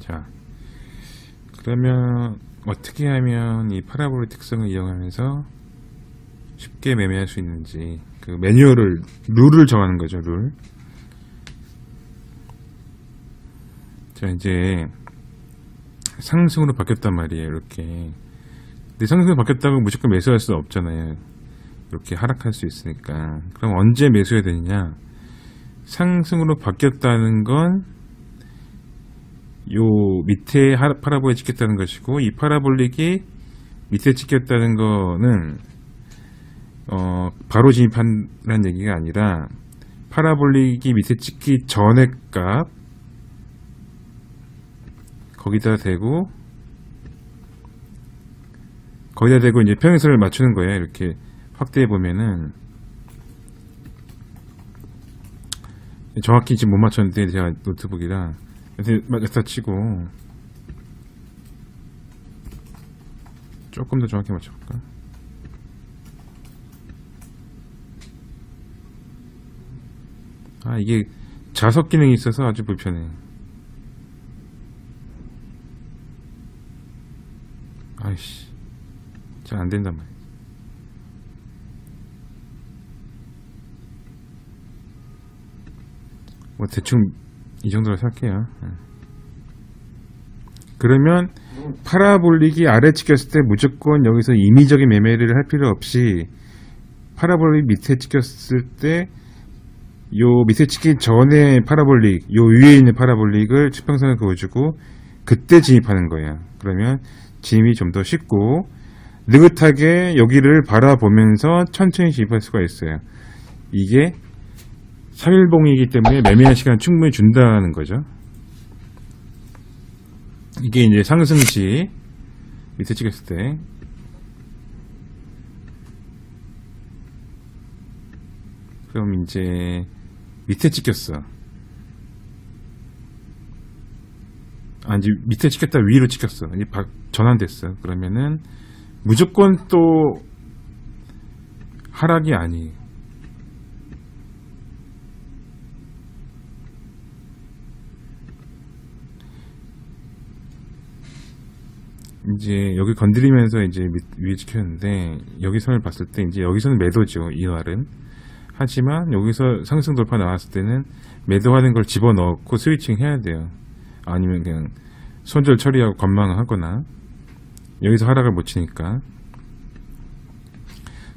자, 그러면 어떻게 하면 이 파라볼의 특성을 이용하면서 쉽게 매매할 수 있는지 그 룰을 정하는 거죠. 룰. 자, 이제 상승으로 바뀌었단 말이에요. 이렇게. 근데 상승으로 바뀌었다고 무조건 매수할 수 없잖아요. 이렇게 하락할 수 있으니까. 그럼 언제 매수해야 되느냐? 상승으로 바뀌었다는 건 요 밑에 파라볼에 찍혔다는 것이고, 이 파라볼릭이 밑에 찍혔다는 거는 바로 진입한다는 얘기가 아니라 파라볼릭이 밑에 찍기 전의 값 거기다 대고 이제 평행선을 맞추는 거예요. 이렇게 확대해 보면은 정확히 지금 못 맞췄는데 제가 노트북이라 맞았다 치고 조금 더 정확히 맞춰볼까? 이게 자석 기능이 있어서 아주 불편해. 아이씨, 잘 안 된단 말이야. 뭐 대충 이 정도로 살게요. 그러면 파라볼릭이 아래 찍혔을 때 무조건 여기서 임의적인 매매를 할 필요 없이 파라볼릭 밑에 찍혔을 때 요 밑에 찍기 전에 파라볼릭, 요 위에 있는 파라볼릭을 수평선을 그어주고 그때 진입하는 거예요. 그러면 진입이 좀 더 쉽고 느긋하게 여기를 바라보면서 천천히 진입할 수가 있어요. 이게 3일봉이기 때문에 매매할 시간 충분히 준다는 거죠. 이게 이제 상승시 밑에 찍었을 때 그럼 이제 밑에 찍혔어. 이제 밑에 찍혔다 위로 찍혔어. 이제 전환됐어. 그러면은 무조건 또 하락이 아니에요. 이제 여기 건드리면서 이제 위에 찍혔는데 여기 선을 봤을 때 이제 여기서는 매도죠. 이 날은. 하지만 여기서 상승 돌파 나왔을 때는 매도하는 걸 집어넣고 스위칭 해야 돼요. 아니면 그냥 손절 처리하고 관망을 하거나 여기서 하락을 못 치니까.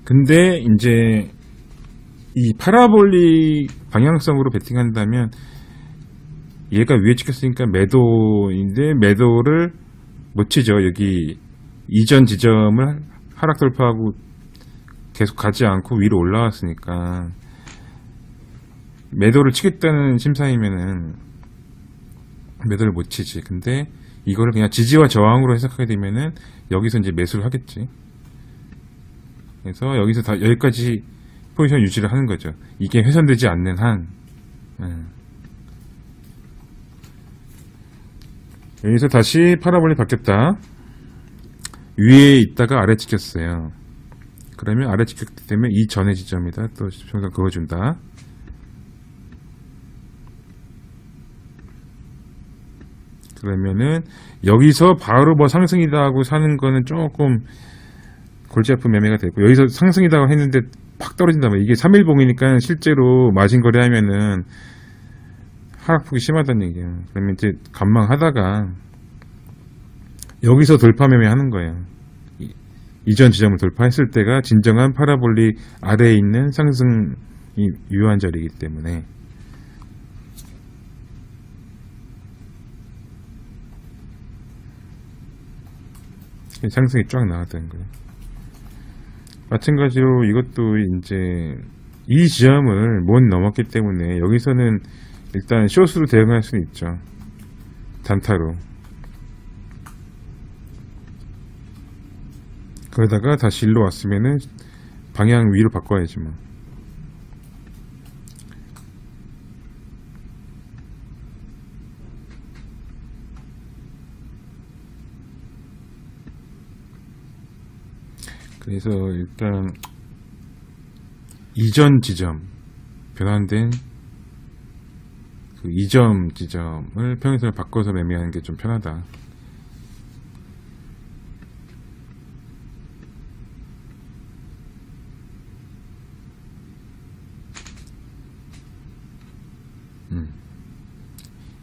근데 이제 이 파라볼릭 방향성으로 베팅한다면 얘가 위에 찍혔으니까 매도인데 매도를 못 치죠. 여기 이전 지점을 하락 돌파하고 계속 가지 않고 위로 올라왔으니까 매도를 치겠다는 심사이면은 매도를 못 치지. 근데 이거를 그냥 지지와 저항으로 해석하게 되면은 여기서 이제 매수를 하겠지. 그래서 여기서 다 여기까지 포지션 유지를 하는 거죠. 이게 훼손되지 않는 한. 여기서 다시 파라볼이 바뀌었다. 위에 있다가 아래 찍혔어요. 그러면 아래 찍혔기 때문에 이 전의 지점이다. 또 수평선 그어준다. 그러면은 여기서 바로 뭐 상승이다 하고 사는 거는 조금 골치 아픈 매매가 되고, 여기서 상승이다 했는데 팍 떨어진다면 이게 3일봉이니까 실제로 마진 거래 하면은 하락폭이 심하다는 얘기예요. 그러면 이제 관망하다가 여기서 돌파 매매 하는 거예요. 이전 지점을 돌파했을 때가 진정한 파라볼릭 아래에 있는 상승이 유효한 자리이기 때문에. 상승이 쫙 나왔다는 거예요. 마찬가지로 이것도 이제 이 지점을 못 넘었기 때문에 여기서는 일단 숏으로 대응할 수는 있죠. 단타로. 그러다가 다시 일로 왔으면은 방향 위로 바꿔야지 뭐. 그래서 일단 이전 지점, 변환된 그 그 2점 지점을 평행선을 바꿔서 매매하는 게 좀 편하다.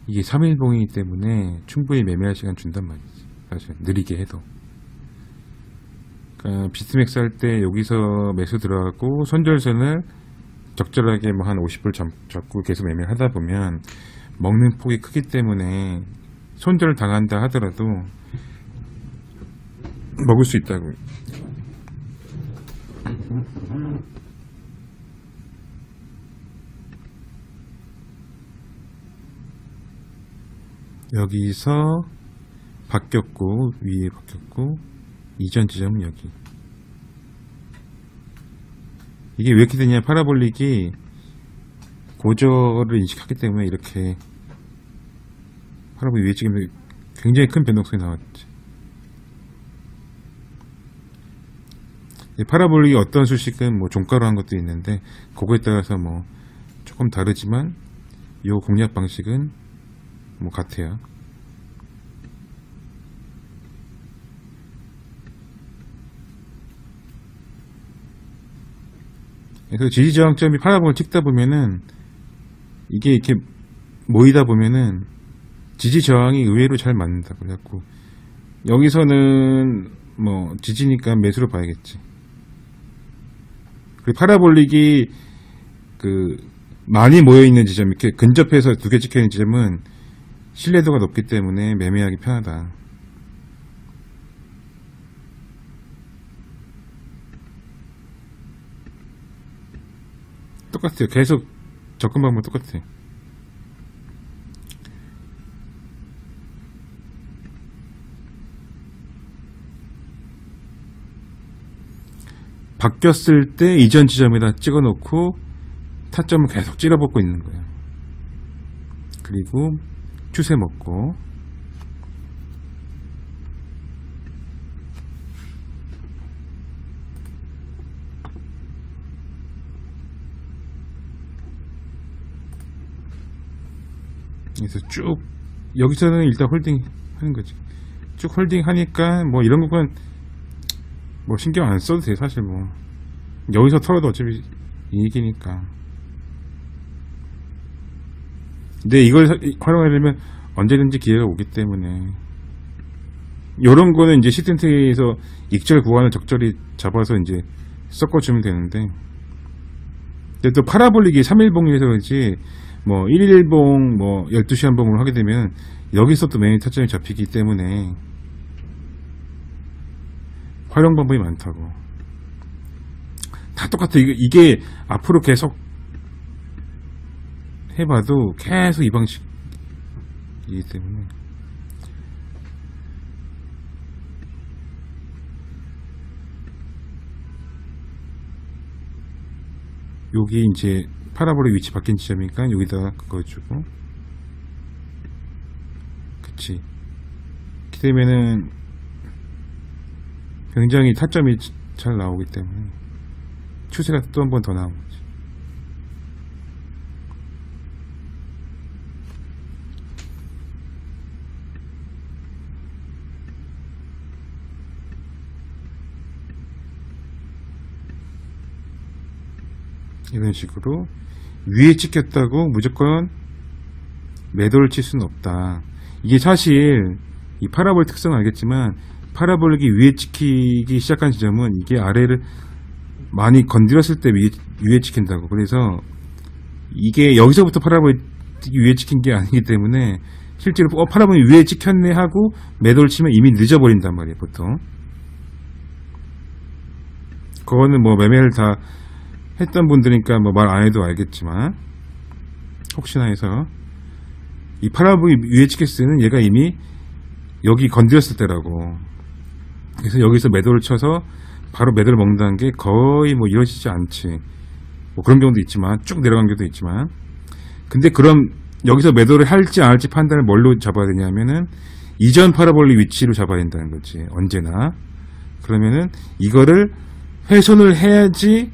이게 3일봉이기 때문에 충분히 매매할 시간 준단 말이지. 사실 느리게 해도. 그러니까 비트맥스 할 때 여기서 매수 들어가고 손절선을 적절하게 뭐 한 50불 잡고 계속 매매를 하다 보면 먹는 폭이 크기 때문에 손절 당한다 하더라도 먹을 수 있다고. 여기서 바뀌었고 위에 바뀌었고 이전 지점은 여기. 이게 왜 이렇게 되냐, 파라볼릭이 고저를 인식하기 때문에 이렇게 파라볼릭 위에 찍으면 굉장히 큰 변동성이 나왔지. 파라볼릭이 어떤 수식은 뭐 종가로 한 것도 있는데 그거에 따라서 뭐 조금 다르지만 요 공략 방식은 뭐 같아요. 그래서 지지저항점이 파라볼을 찍다 보면은 이게 이렇게 모이다 보면은 지지저항이 의외로 잘 맞는다. 그래갖고 여기서는 뭐 지지니까 매수로 봐야겠지. 그리고 파라볼릭이 그 많이 모여있는 지점, 이렇게 근접해서 두 개 찍혀있는 지점은 신뢰도가 높기 때문에 매매하기 편하다. 똑같아요. 계속 접근 방법 똑같아요. 바뀌었을 때 이전 지점에다 찍어 놓고 타점을 계속 찔러보고 있는 거예요. 그리고 추세 먹고 그래서 쭉 여기서는 일단 홀딩 하는 거지. 쭉 홀딩 하니까 뭐 이런 부분 뭐 신경 안 써도 돼. 사실 뭐 여기서 털어도 어차피 이익이니까. 근데 이걸 활용하려면 언제든지 기회가 오기 때문에 요런 거는 이제 시스템트에서 익절 구간을 적절히 잡아서 이제 섞어주면 되는데, 근데 또 파라볼릭이 3일봉에서 그렇지 뭐 1일봉 뭐 12시간 봉으로 하게 되면 여기서 또 메인 타점이 잡히기 때문에 활용 방법이 많다고. 다 똑같아. 이게 앞으로 계속 해봐도 계속 이 방식이기 때문에. 여기 이제 파라볼의 위치 바뀐 지점이니까 여기다가 그거 주고, 그치. 이렇게 되면은 굉장히 타점이 잘 나오기 때문에 추세가 또 한 번 더 나온 거지. 이런 식으로 위에 찍혔다고 무조건 매도를 칠 수는 없다. 이게 사실 이 파라볼 특성은 알겠지만 파라볼이 위에 찍히기 시작한 지점은 이게 아래를 많이 건드렸을 때 위에 찍힌다고. 그래서 이게 여기서부터 파라볼이 위에 찍힌 게 아니기 때문에 실제로 파라볼이 위에 찍혔네 하고 매도를 치면 이미 늦어버린단 말이에요, 보통. 그거는 뭐 매매를 다 했던 분들이니까 뭐 말 안 해도 알겠지만, 혹시나 해서 이 파라볼이 위에 찍혔을 때는 얘가 이미 여기 건드렸을 때라고. 그래서 여기서 매도를 쳐서 바로 매도를 먹는다는 게 거의 뭐 이루어지지 않지. 뭐 그런 경우도 있지만, 쭉 내려간 경우도 있지만. 근데 그럼 여기서 매도를 할지 안 할지 판단을 뭘로 잡아야 되냐면은 이전 파라볼의 위치로 잡아야 된다는 거지, 언제나. 그러면은 이거를 훼손을 해야지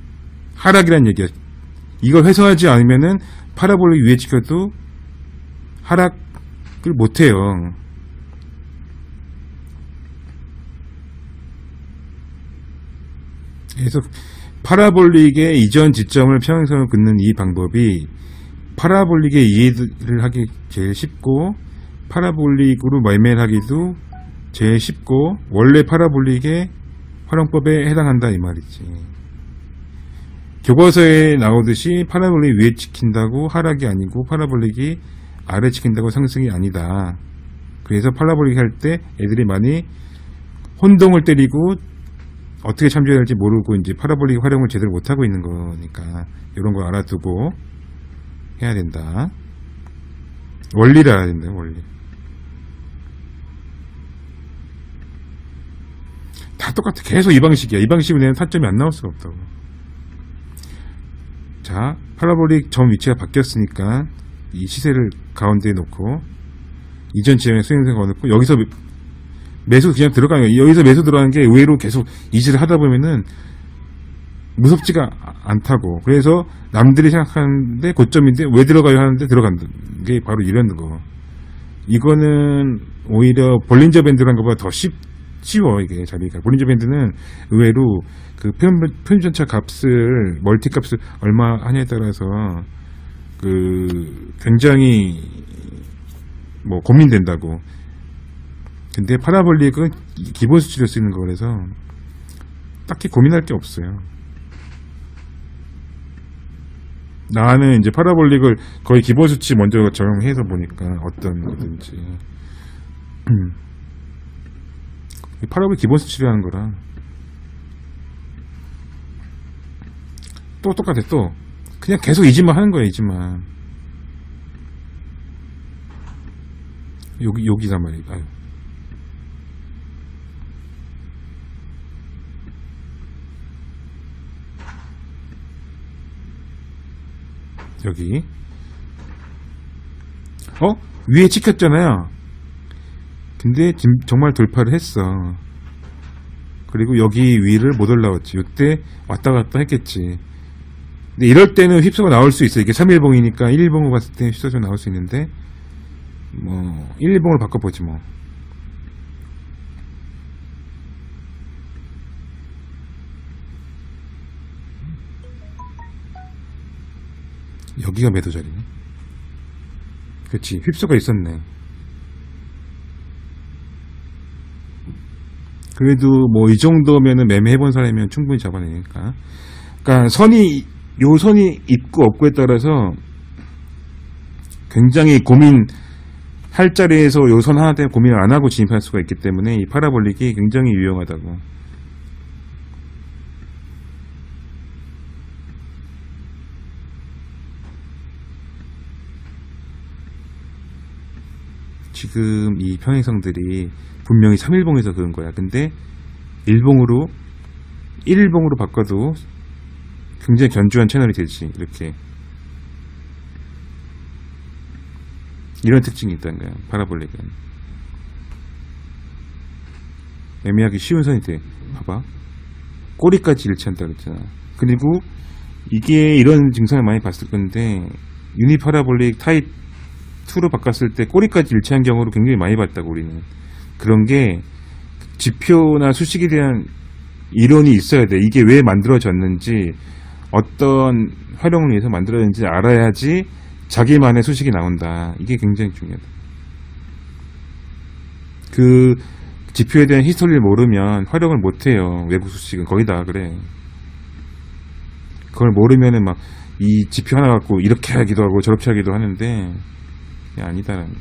하락이란 얘기야. 이걸 훼손하지 않으면은 파라볼이 위에 찍혀도 하락을 못해요. 그래서 파라볼릭의 이전 지점을 평행선으로 긋는 이 방법이 파라볼릭의 이해를 하기 제일 쉽고, 파라볼릭으로 매매를 하기도 제일 쉽고, 원래 파라볼릭의 활용법에 해당한다 이 말이지. 교과서에 나오듯이 파라볼릭 위에 찍힌다고 하락이 아니고 파라볼릭이 아래 찍힌다고 상승이 아니다. 그래서 파라볼릭 할 때 애들이 많이 혼동을 때리고 어떻게 참조해야 할지 모르고 이제 파라볼릭 활용을 제대로 못하고 있는 거니까 이런 거 알아두고 해야 된다. 원리를 알아야 된다. 원리. 다 똑같아. 계속 이 방식이야. 이 방식으로 내는 타점이 안 나올 수가 없다고. 자, 파라볼릭 점 위치가 바뀌었으니까 이 시세를 가운데에 놓고 이전 지점에 수익성 걸어놓고 여기서 매수 그냥 들어가는 거예요. 여기서 매수 들어가는 게 의외로 계속 이지를 하다 보면은 무섭지가 않다고. 그래서 남들이 생각하는데 고점인데 왜 들어가요 하는데 들어간다. 게 바로 이런 거. 이거는 오히려 볼린저 밴드란 것보다 더 쉬워 이게 자리가. 볼린저 밴드는 의외로 그 편전차 값을 멀티 값을 얼마 하냐에 따라서 그 굉장히 뭐 고민된다고. 근데 파라볼릭은 기본 수치로 쓰는 거라서 딱히 고민할 게 없어요. 나는 이제 파라볼릭을 거의 기본 수치 먼저 적용해서 보니까 어떤 거든지 파라볼릭 기본 수치로 하는 거라 또 똑같아. 또 그냥 계속 이지만 하는 거야. 이지만 여기가 말이야. 아유. 여기 위에 찍혔잖아요. 근데 정말 돌파를 했어. 그리고 여기 위를 못 올라왔지. 이때 왔다 갔다 했겠지. 근데 이럴 때는 휩쓸고 나올 수 있어. 이게 3일봉이니까 1일봉으로 봤을 때 휩쓸고 나올 수 있는데 뭐 1일봉으로 바꿔보지 뭐. 여기가 매도 자리네. 그렇지. 휩쓸가 있었네. 그래도 뭐 이 정도면은 매매해본 사람이면 충분히 잡아내니까. 그러니까 요 선이 있고 없고에 따라서 굉장히 고민할 자리에서 요 선 하나 때문에 고민을 안 하고 진입할 수가 있기 때문에 이 파라볼릭이 굉장히 유용하다고. 지금 이 평행선들이 분명히 3일봉에서 그런 거야. 근데 1일봉으로 바꿔도 굉장히 견주한 채널이 되지. 이렇게 이런 특징이 있다는 거야. 파라볼릭은 애매하기 쉬운 선이 돼. 봐봐. 꼬리까지 일치한다 그랬잖아. 그리고 이게 이런 증상을 많이 봤을 건데 유니파라볼릭 타입 2로 바꿨을 때 꼬리까지 일치한 경우를 굉장히 많이 봤다고. 우리는 그런 게 지표나 수식에 대한 이론이 있어야 돼. 이게 왜 만들어졌는지, 어떤 활용을 위해서 만들어졌는지 알아야지 자기만의 수식이 나온다. 이게 굉장히 중요하다. 그 지표에 대한 히스토리를 모르면 활용을 못해요. 외부 수식은 거의 다 그래. 그걸 모르면은 막 이 지표 하나 갖고 이렇게 하기도 하고 저렇게 하기도 하는데 아니다라는 거.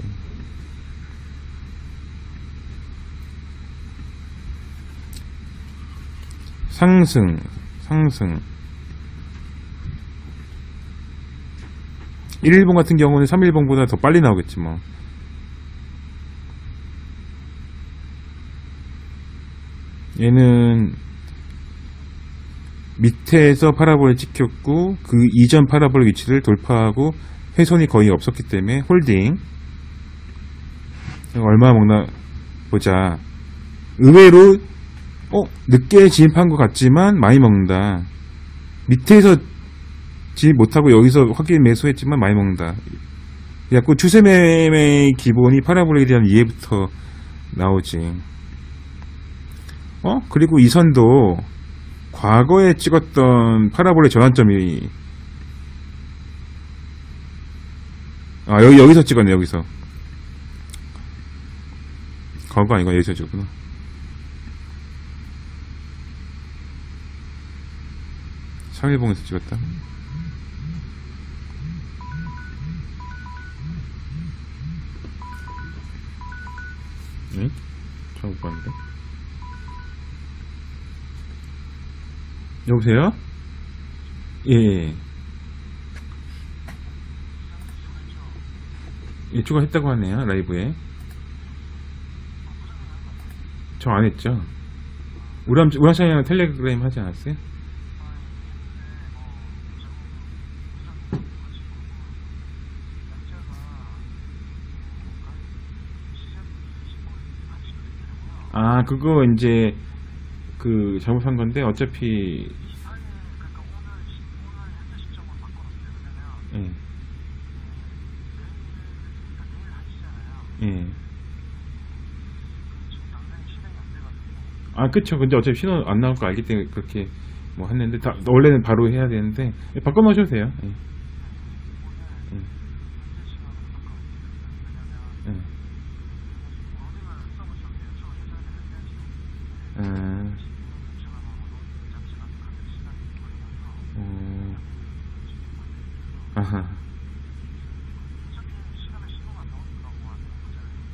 상승 1일봉 같은 경우는 3일봉보다 더 빨리 나오겠지 뭐. 얘는 밑에서 파라볼을 찍혔고 그 이전 파라볼 위치를 돌파하고 훼손이 거의 없었기 때문에 홀딩. 얼마 먹나 보자. 의외로 늦게 진입한 것 같지만 많이 먹는다. 밑에서 진입 못하고 여기서 확인 매수했지만 많이 먹는다. 그래갖고 추세매매의 기본이 파라볼릭에 대한 이해부터 나오지. 그리고 이 선도 과거에 찍었던 파라볼의 전환점이 여기서 찍었네. 여기서 과거 아니고 여기서 찍었구나. 상일봉에서 찍었다. 응? 잘못 봤는데. 여보세요? 예. 예, 추가했다고 하네요. 라이브에. 저 안 했죠. 우람샤이랑 텔레그램 하지 않았어요? 그거 이제 잘못한 건데 어차피 예. 예. 그쵸. 근데 어차피 신호 안 나올 거 알기 때문에 그렇게 뭐 했는데 원래는 바로 해야 되는데 바꿔 놓으셔도 돼요. 예. 예. 예. 아하.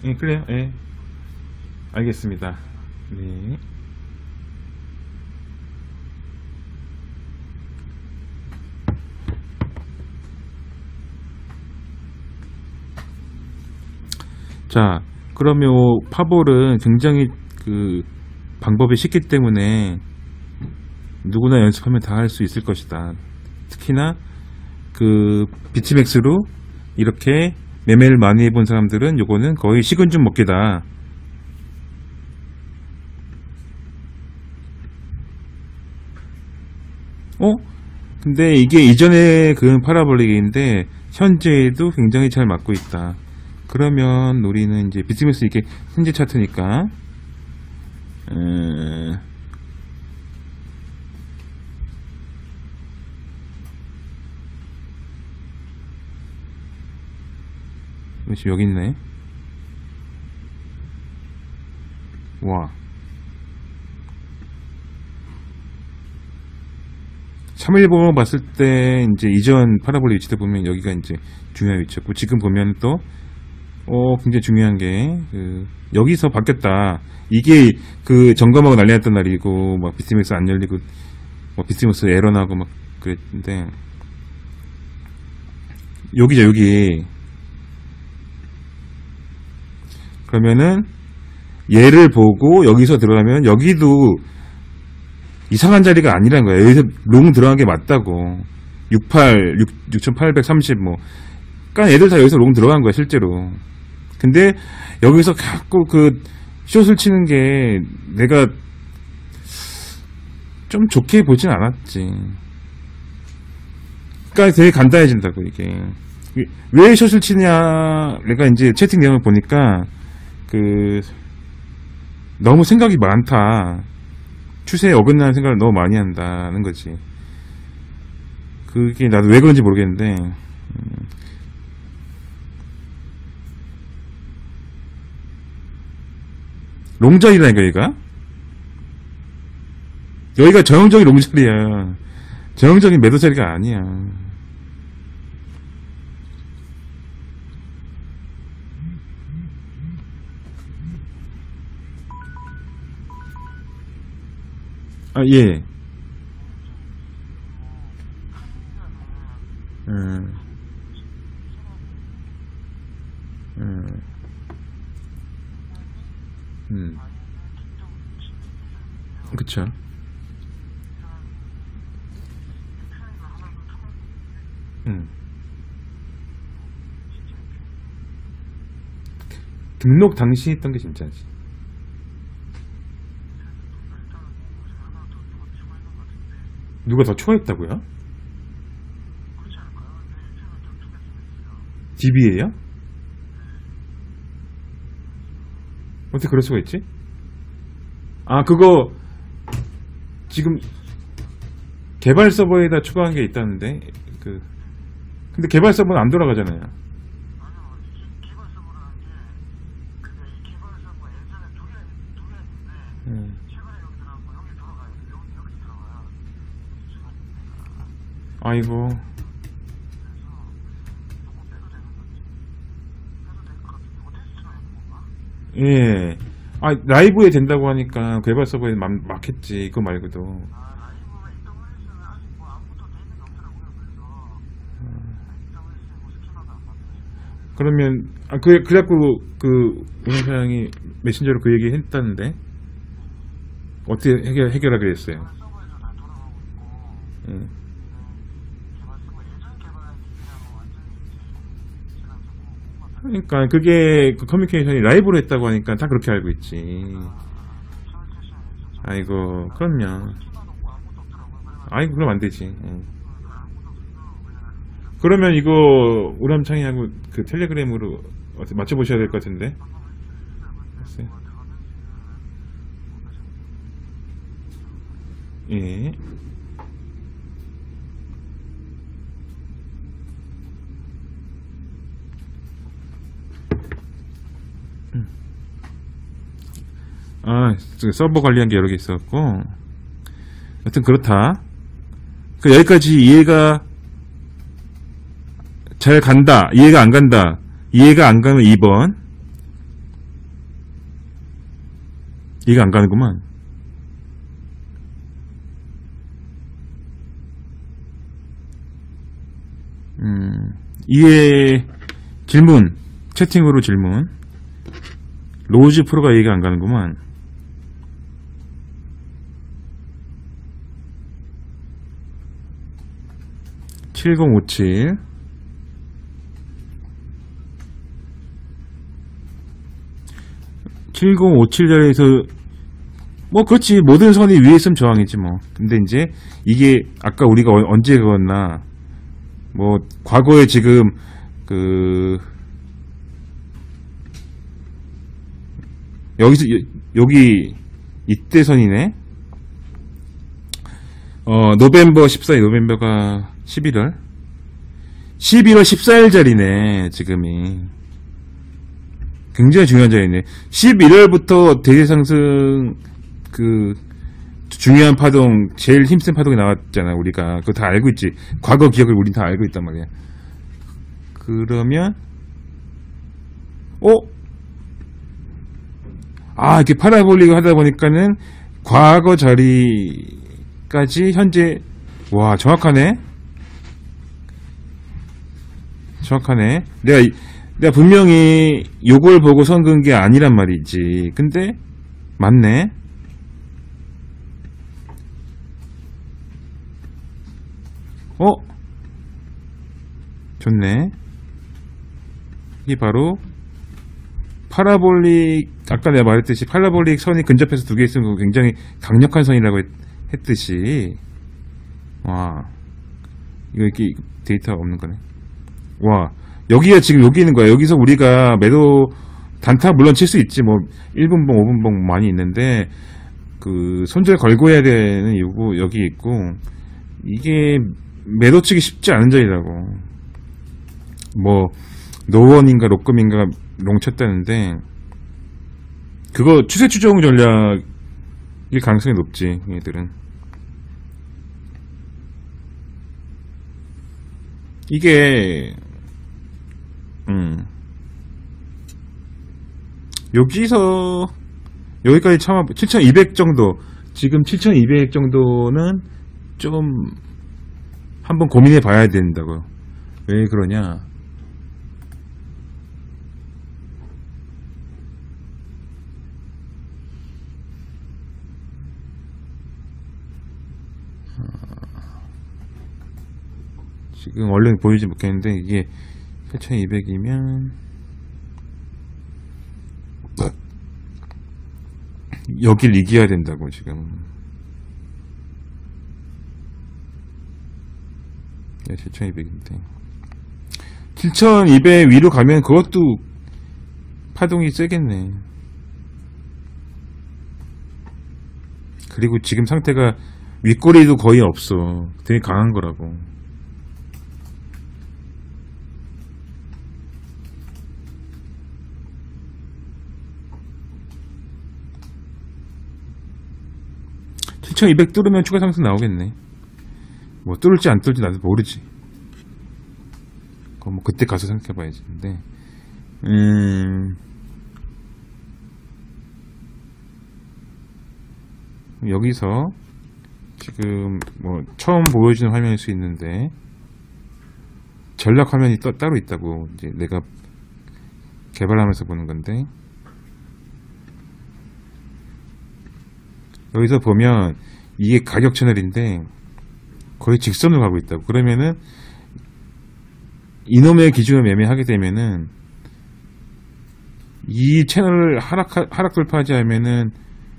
예, 그래요. 예. 알겠습니다. 네. 자, 그러면 파볼은 굉장히 방법이 쉽기 때문에 누구나 연습하면 다 할 수 있을 것이다. 특히나 비트맥스로 이렇게 매매를 많이 해본 사람들은 요거는 거의 식은 죽 먹기다. 근데 이게 이전에 파라볼릭인데 현재에도 굉장히 잘 맞고 있다. 그러면 우리는 이제 비트맥스 이게 현재 차트니까 지금 여기 있네. 와. 3일봉을 봤을 때 이제 이전 파라볼릭 위치도 보면 여기가 이제 중요한 위치였고, 지금 보면 또 굉장히 중요한 게 여기서 바뀌었다. 이게 점검하고 난리 났던 날이고, 막 비트맥스 안 열리고, 막 비트맥스 에러 나고 막 그랬는데, 여기죠, 여기. 그러면은 얘를 보고 여기서 들어가면 여기도 이상한 자리가 아니라는 거야. 여기서 롱 들어간 게 맞다고. 6830 뭐. 그러니까 애들 다 여기서 롱 들어간 거야, 실제로. 근데 여기서 자꾸 숏을 치는 게 내가 좀 좋게 보진 않았지. 그러니까 되게 간단해진다고, 이게. 왜 숏을 치냐, 내가 이제 채팅 내용을 보니까 너무 생각이 많다. 추세에 어긋나는 생각을 너무 많이 한다는 거지. 그게 나도 왜 그런지 모르겠는데, 롱자리라니까, 여기가 전형적인 롱자리야. 전형적인 매도 자리가 아니야. 예. 그쵸. 등록 당시 했던 게 진짜지. 누가 더 초했다고요? DB에요? 어떻게 그럴 수가 있지? 아, 그거 지금 개발 서버에다 추가한 게 있다는데 근데 개발 서버는 안 돌아가잖아요. 아이고. 예. 아, 라이브에 된다고 하니까 개발 서버에 맞겠지. 그거 말고도. 그러면, 그래갖고, 운영사양이 메신저로 그 얘기 했다는데? 어떻게 해결하게 됐어요? 예. 그러니까, 그게, 커뮤니케이션이 라이브로 했다고 하니까 다 그렇게 알고 있지. 아이고, 그럼요. 아이고, 그럼 안 되지. 예. 그러면 이거, 우람창이하고 그 텔레그램으로 어떻게 맞춰보셔야 될 것 같은데? 글쎄. 예. 아, 서버 관리한 게 여러 개 있었고. 여튼 그렇다. 여기까지 이해가 잘 간다. 이해가 안 간다. 이해가 안 가면 2번. 이해가 안 가는구만. 이해, 질문. 채팅으로 질문. 로즈 프로가 이해가 안 가는구만. 7057 7057 자리에서 뭐 그렇지, 모든 선이 위에 있으면 저항이지 뭐. 근데 이제 이게 아까 우리가 언제 그었나, 뭐 과거에 지금 여기서 여기 이때 선이네. 노벰버 14일, 노벰버가 11월 14일 자리네. 지금이 굉장히 중요한 자리네. 11월부터 대세상승 중요한 파동, 제일 힘센 파동이 나왔잖아. 우리가 그거 다 알고 있지. 과거 기억을 우린 다 알고 있단 말이야. 그러면 이렇게 파라볼릭을 하다 보니까는 과거 자리까지 현재, 와, 정확하네. 내가 분명히 요걸 보고 선 그은 게 아니란 말이지. 근데 맞네. 좋네. 이게 바로 파라볼릭, 아까 내가 말했듯이 파라볼릭 선이 근접해서 두 개 있으면 굉장히 강력한 선이라고 했듯이. 와, 이거 이렇게 데이터가 없는 거네. 와, 여기가 지금 여기 있는 거야. 여기서 우리가 매도 단타 물론 칠 수 있지. 뭐 1분봉 5분봉 많이 있는데 손절 걸고 해야 되는 이유고 여기 있고, 이게 매도 치기 쉽지 않은 자리라고. 뭐 노원인가 로금인가 롱 쳤다는데, 그거 추세 추종 전략일 가능성이 높지. 얘들은 이게 여기서 여기까지 참아. 7200 정도, 지금 7200 정도는 좀 한번 고민해 봐야 된다고요. 왜 그러냐, 지금 얼른 보이지 못했는데, 이게 8200이면 여길 이겨야 된다고. 지금 7200인데 7200 위로 가면 그것도 파동이 세겠네. 그리고 지금 상태가 윗꼬리도 거의 없어. 되게 강한 거라고. (7200) 뚫으면 추가 상승 나오겠네. 뭐 뚫을지 안 뚫을지 나도 모르지. 그거 뭐 그때 가서 생각해봐야지. 근데 여기서 지금 뭐 처음 보여주는 화면일 수 있는데 전략 화면이 따로 있다고 이제 내가 개발하면서 보는 건데, 여기서 보면 이게 가격 채널인데 거의 직선으로 가고 있다고. 그러면은 이놈의 기준을 매매하게 되면은 이 채널을 하락 돌파하지 않으면은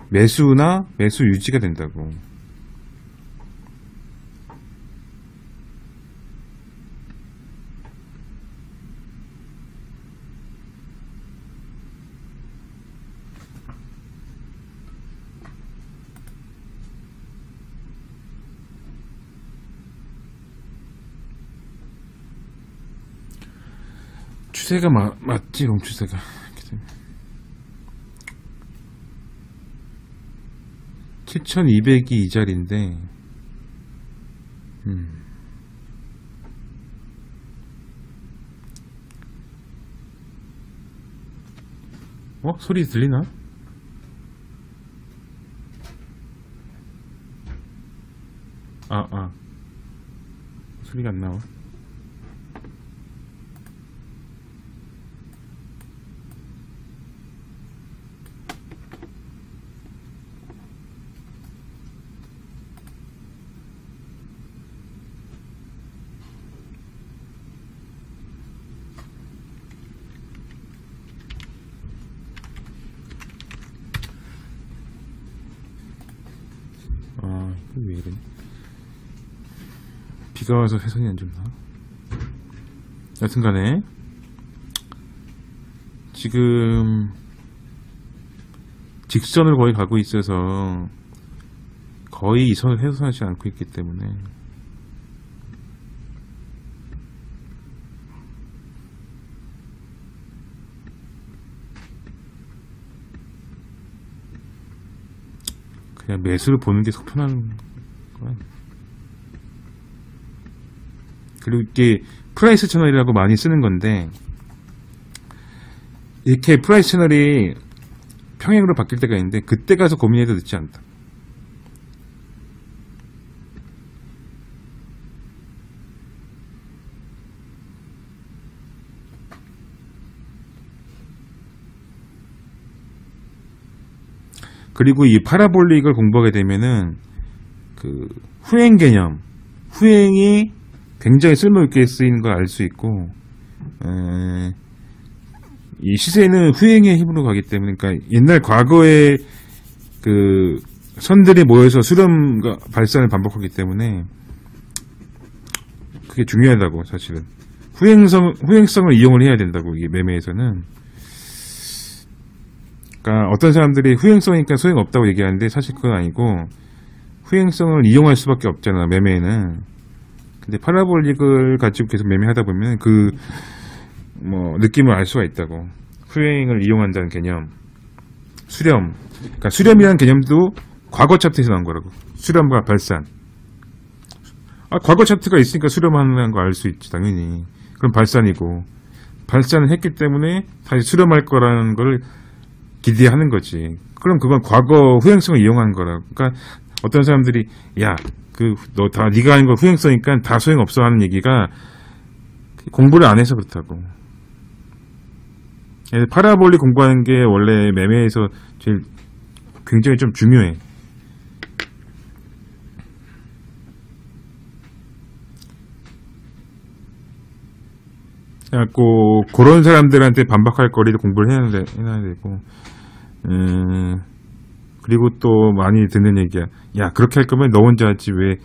매수나 매수 유지가 된다고. 추세가 맞지, 롱추세가. 7200이 이 자리인데, 소리 들리나? 소리가 안 나와. 왜 이러니? 비가 와서 회선이 안 좋나? 여튼간에 지금 직선을 거의 가고 있어서 거의 이 선을 해소하지 않고 있기 때문에 그냥 매수를 보는 게 속 편한 거야. 그리고 이게 프라이스 채널이라고 많이 쓰는 건데, 이렇게 프라이스 채널이 평행으로 바뀔 때가 있는데 그때 가서 고민해도 늦지 않다. 그리고 이 파라볼릭을 공부하게 되면은 그 후행 개념, 후행이 굉장히 쓸모있게 쓰이는 걸 알 수 있고, 이 시세는 후행의 힘으로 가기 때문에, 그러니까 옛날 과거에 그 선들이 모여서 수렴과 발산을 반복하기 때문에 그게 중요하다고. 사실은 후행성을 이용을 해야 된다고, 이게 매매에서는. 그러니까 어떤 사람들이 후행성이니까 소용 없다고 얘기하는데 사실 그건 아니고, 후행성을 이용할 수밖에 없잖아, 매매에는. 근데 파라볼릭을 가지고 계속 매매하다 보면 그 느낌을 알 수가 있다고. 후행을 이용한다는 개념, 수렴. 그러니까 수렴이라는 개념도 과거 차트에서 나온 거라고. 수렴과 발산. 과거 차트가 있으니까 수렴하는 거 알 수 있지, 당연히. 그럼 발산이고, 발산을 했기 때문에 다시 수렴할 거라는 걸 기대하는 거지. 그럼 그건 과거 후행성을 이용한 거라고. 그러니까 어떤 사람들이 네가 하는 거 후행성이니까 다 소용없어 하는 얘기가 공부를 안 해서 그렇다고. 파라볼릭 공부하는 게 원래 매매에서 굉장히 좀 중요해. 그래갖고 그런 사람들한테 반박할 거리를 공부를 해놔야 되고, 그리고 또 많이 듣는 얘기야. 야, 그렇게 할 거면 너 혼자 하지, 왜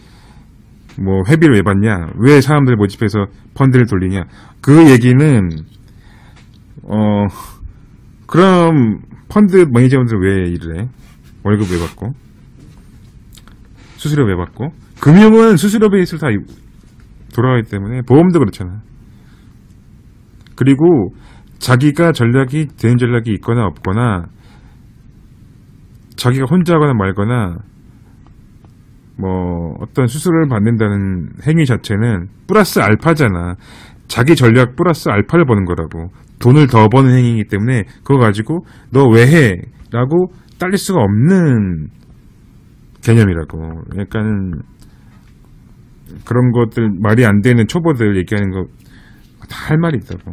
회비를 왜 받냐? 왜 사람들 모집해서 펀드를 돌리냐? 그 얘기는 그럼 펀드 매니저분들 왜 일을 해? 월급 왜 받고? 수수료 매받고. 금융은 수수료 베이스로 다 돌아가기 때문에 보험도 그렇잖아. 그리고 자기가 대응 전략이 있거나 없거나 자기가 혼자 하거나 말거나 뭐 어떤 수수료를 받는다는 행위 자체는 플러스 알파잖아. 자기 전략 플러스 알파를 버는 거라고. 돈을 더 버는 행위이기 때문에 그거 가지고 너 왜 해? 라고 딸릴 수가 없는 개념이라고. 약간 그런 것들 말이 안 되는 초보들 얘기하는 거 다 할 말이 있다고.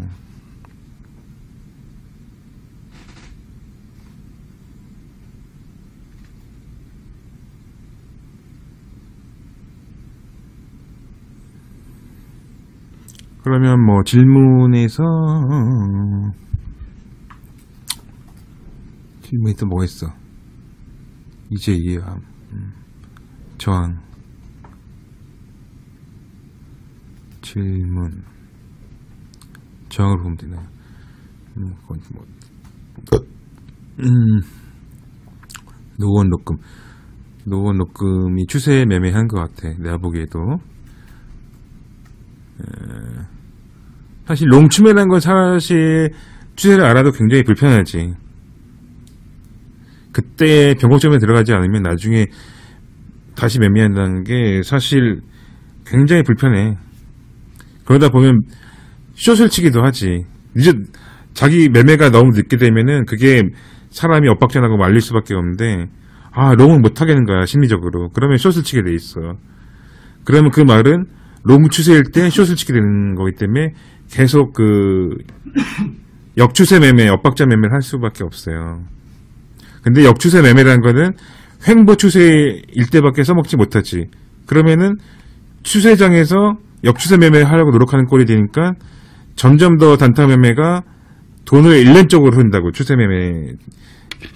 그러면 뭐 질문에서 또 뭐가 있어? 이제 이해함. 저항. 질문. 저항으로 보면 되나요? 그건 뭐. 노원 녹금. 노원 녹금이 추세 매매한 것 같아. 내가 보기에도. 사실 롱추매라는 건 사실 추세를 알아도 굉장히 불편하지. 그때 변곡점에 들어가지 않으면 나중에 다시 매매한다는 게 사실 굉장히 불편해. 그러다 보면 숏을 치기도 하지. 이제 자기 매매가 너무 늦게 되면은 그게 사람이 엇박자나고 말릴 수밖에 없는데, 롱은 못 하겠는 거야, 심리적으로. 그러면 숏을 치게 돼 있어. 그러면 그 말은 롱 추세일 때 숏을 치게 되는 거기 때문에 계속 역추세 매매, 엇박자 매매를 할 수밖에 없어요. 근데 역추세 매매라는 거는 횡보 추세일 때밖에 써먹지 못하지. 그러면은 추세장에서 역추세 매매를 하려고 노력하는 꼴이 되니까 점점 더 단타 매매가 돈을 잃는 쪽으로 흐른다고. 추세 매매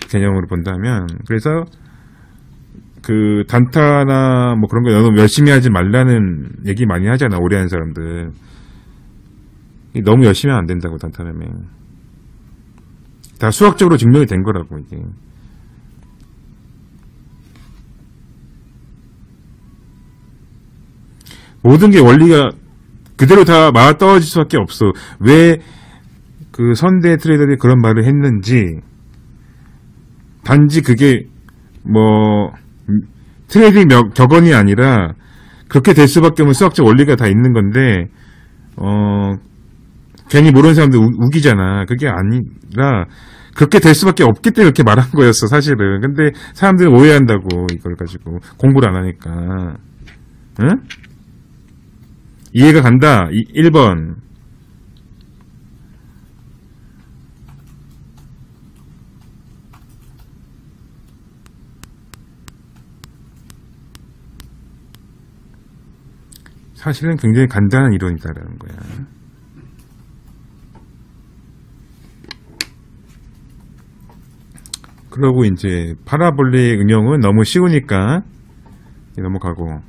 개념으로 본다면. 그래서 그 단타나 뭐 그런 거 너무 열심히 하지 말라는 얘기 많이 하잖아, 오래 하는 사람들. 너무 열심히 하면 안 된다고, 단타 매매. 다 수학적으로 증명이 된 거라고, 이게. 모든 게 원리가 그대로 다 맞아떨어질 수밖에 없어. 왜 그 선대 트레이더들이 그런 말을 했는지, 단지 그게 뭐 트레이딩 격언이 아니라 그렇게 될 수밖에 없는 수학적 원리가 다 있는 건데, 괜히 모르는 사람들 우기잖아. 그게 아니라 그렇게 될 수밖에 없기 때문에 그렇게 말한 거였어, 사실은. 근데 사람들은 오해한다고, 이걸 가지고. 공부를 안 하니까. 응? 이해가 간다. 1번. 사실은 굉장히 간단한 이론이다라는 거야. 그러고 이제 파라볼릭 응용은 너무 쉬우니까 넘어가고,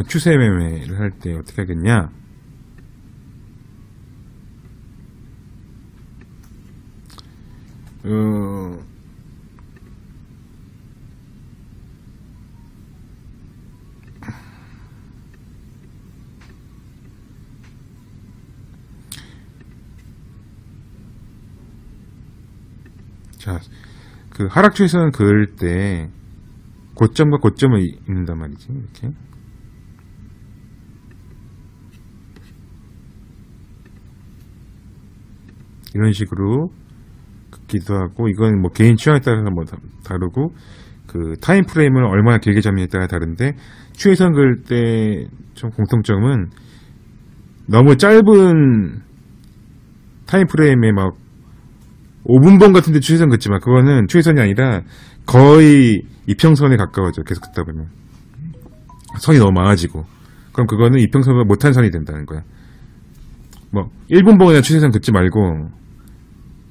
추세 매매를 할 때 어떻게 하겠냐? 자, 그 하락 추세선 그을 때 고점과 고점을 읽는단 말이지. 이렇게. 이런 식으로 긋기도 하고, 이건 뭐 개인 취향에 따라서 뭐 다르고, 그 타임 프레임을 얼마나 길게 잡느냐에 따라 다른데, 추세선 그을 때 좀 공통점은 너무 짧은 타임 프레임에 막 5분봉 같은데 추세선 긋지만 그거는 추세선이 아니라 거의 이평선에 가까워져. 계속 긋다 보면 선이 너무 많아지고, 그럼 그거는 이평선보다 못한 선이 된다는 거야. 뭐 1분봉이나 추세선 긋지 말고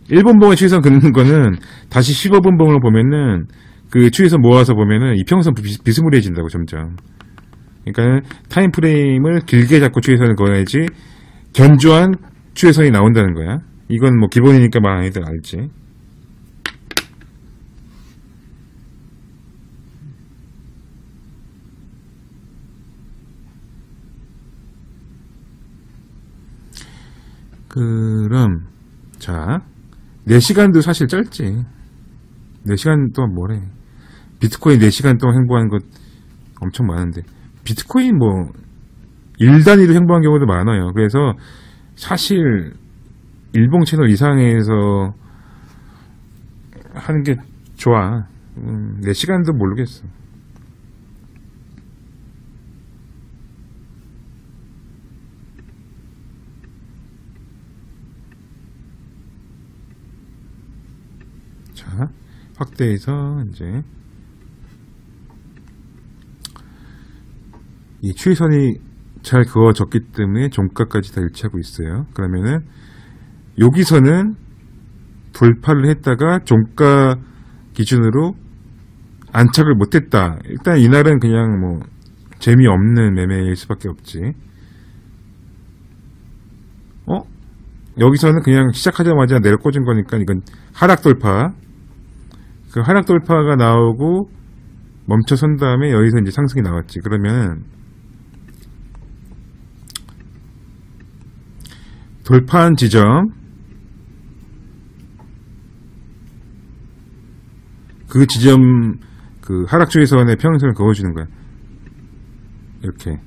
1분봉에 추세선 긋는 거는 다시 15분봉으로 보면은 그 추세선 모아서 보면은 이평선 비스무리해진다고, 점점. 그러니까 타임 프레임을 길게 잡고 추세선을 그어야지 견조한 추세선이 나온다는 거야. 이건 뭐 기본이니까 많이들 알지. 그럼 자 4시간도 사실 짧지. 4시간 동안 뭐래. 비트코인 4시간 동안 행보하는 것 엄청 많은데 비트코인 뭐 1단위로 행보한 경우도 많아요. 그래서 사실 일봉 채널 이상에서 하는 게 좋아. 4시간도 모르겠어. 자, 확대해서 이제 이 추이선이 잘 그어졌기 때문에 종가까지 다 일치하고 있어요. 그러면은 여기서는 돌파를 했다가 종가 기준으로 안착을 못했다. 일단 이날은 그냥 뭐 재미없는 매매일 수밖에 없지. 여기서는 그냥 시작하자마자 내려 꽂은 거니까 이건 하락 돌파. 그 하락 돌파가 나오고 멈춰선 다음에 여기서 이제 상승이 나왔지. 그러면 돌파한 지점, 그 지점 그 하락 추이선의 평행선을 그어주는 거야. 이렇게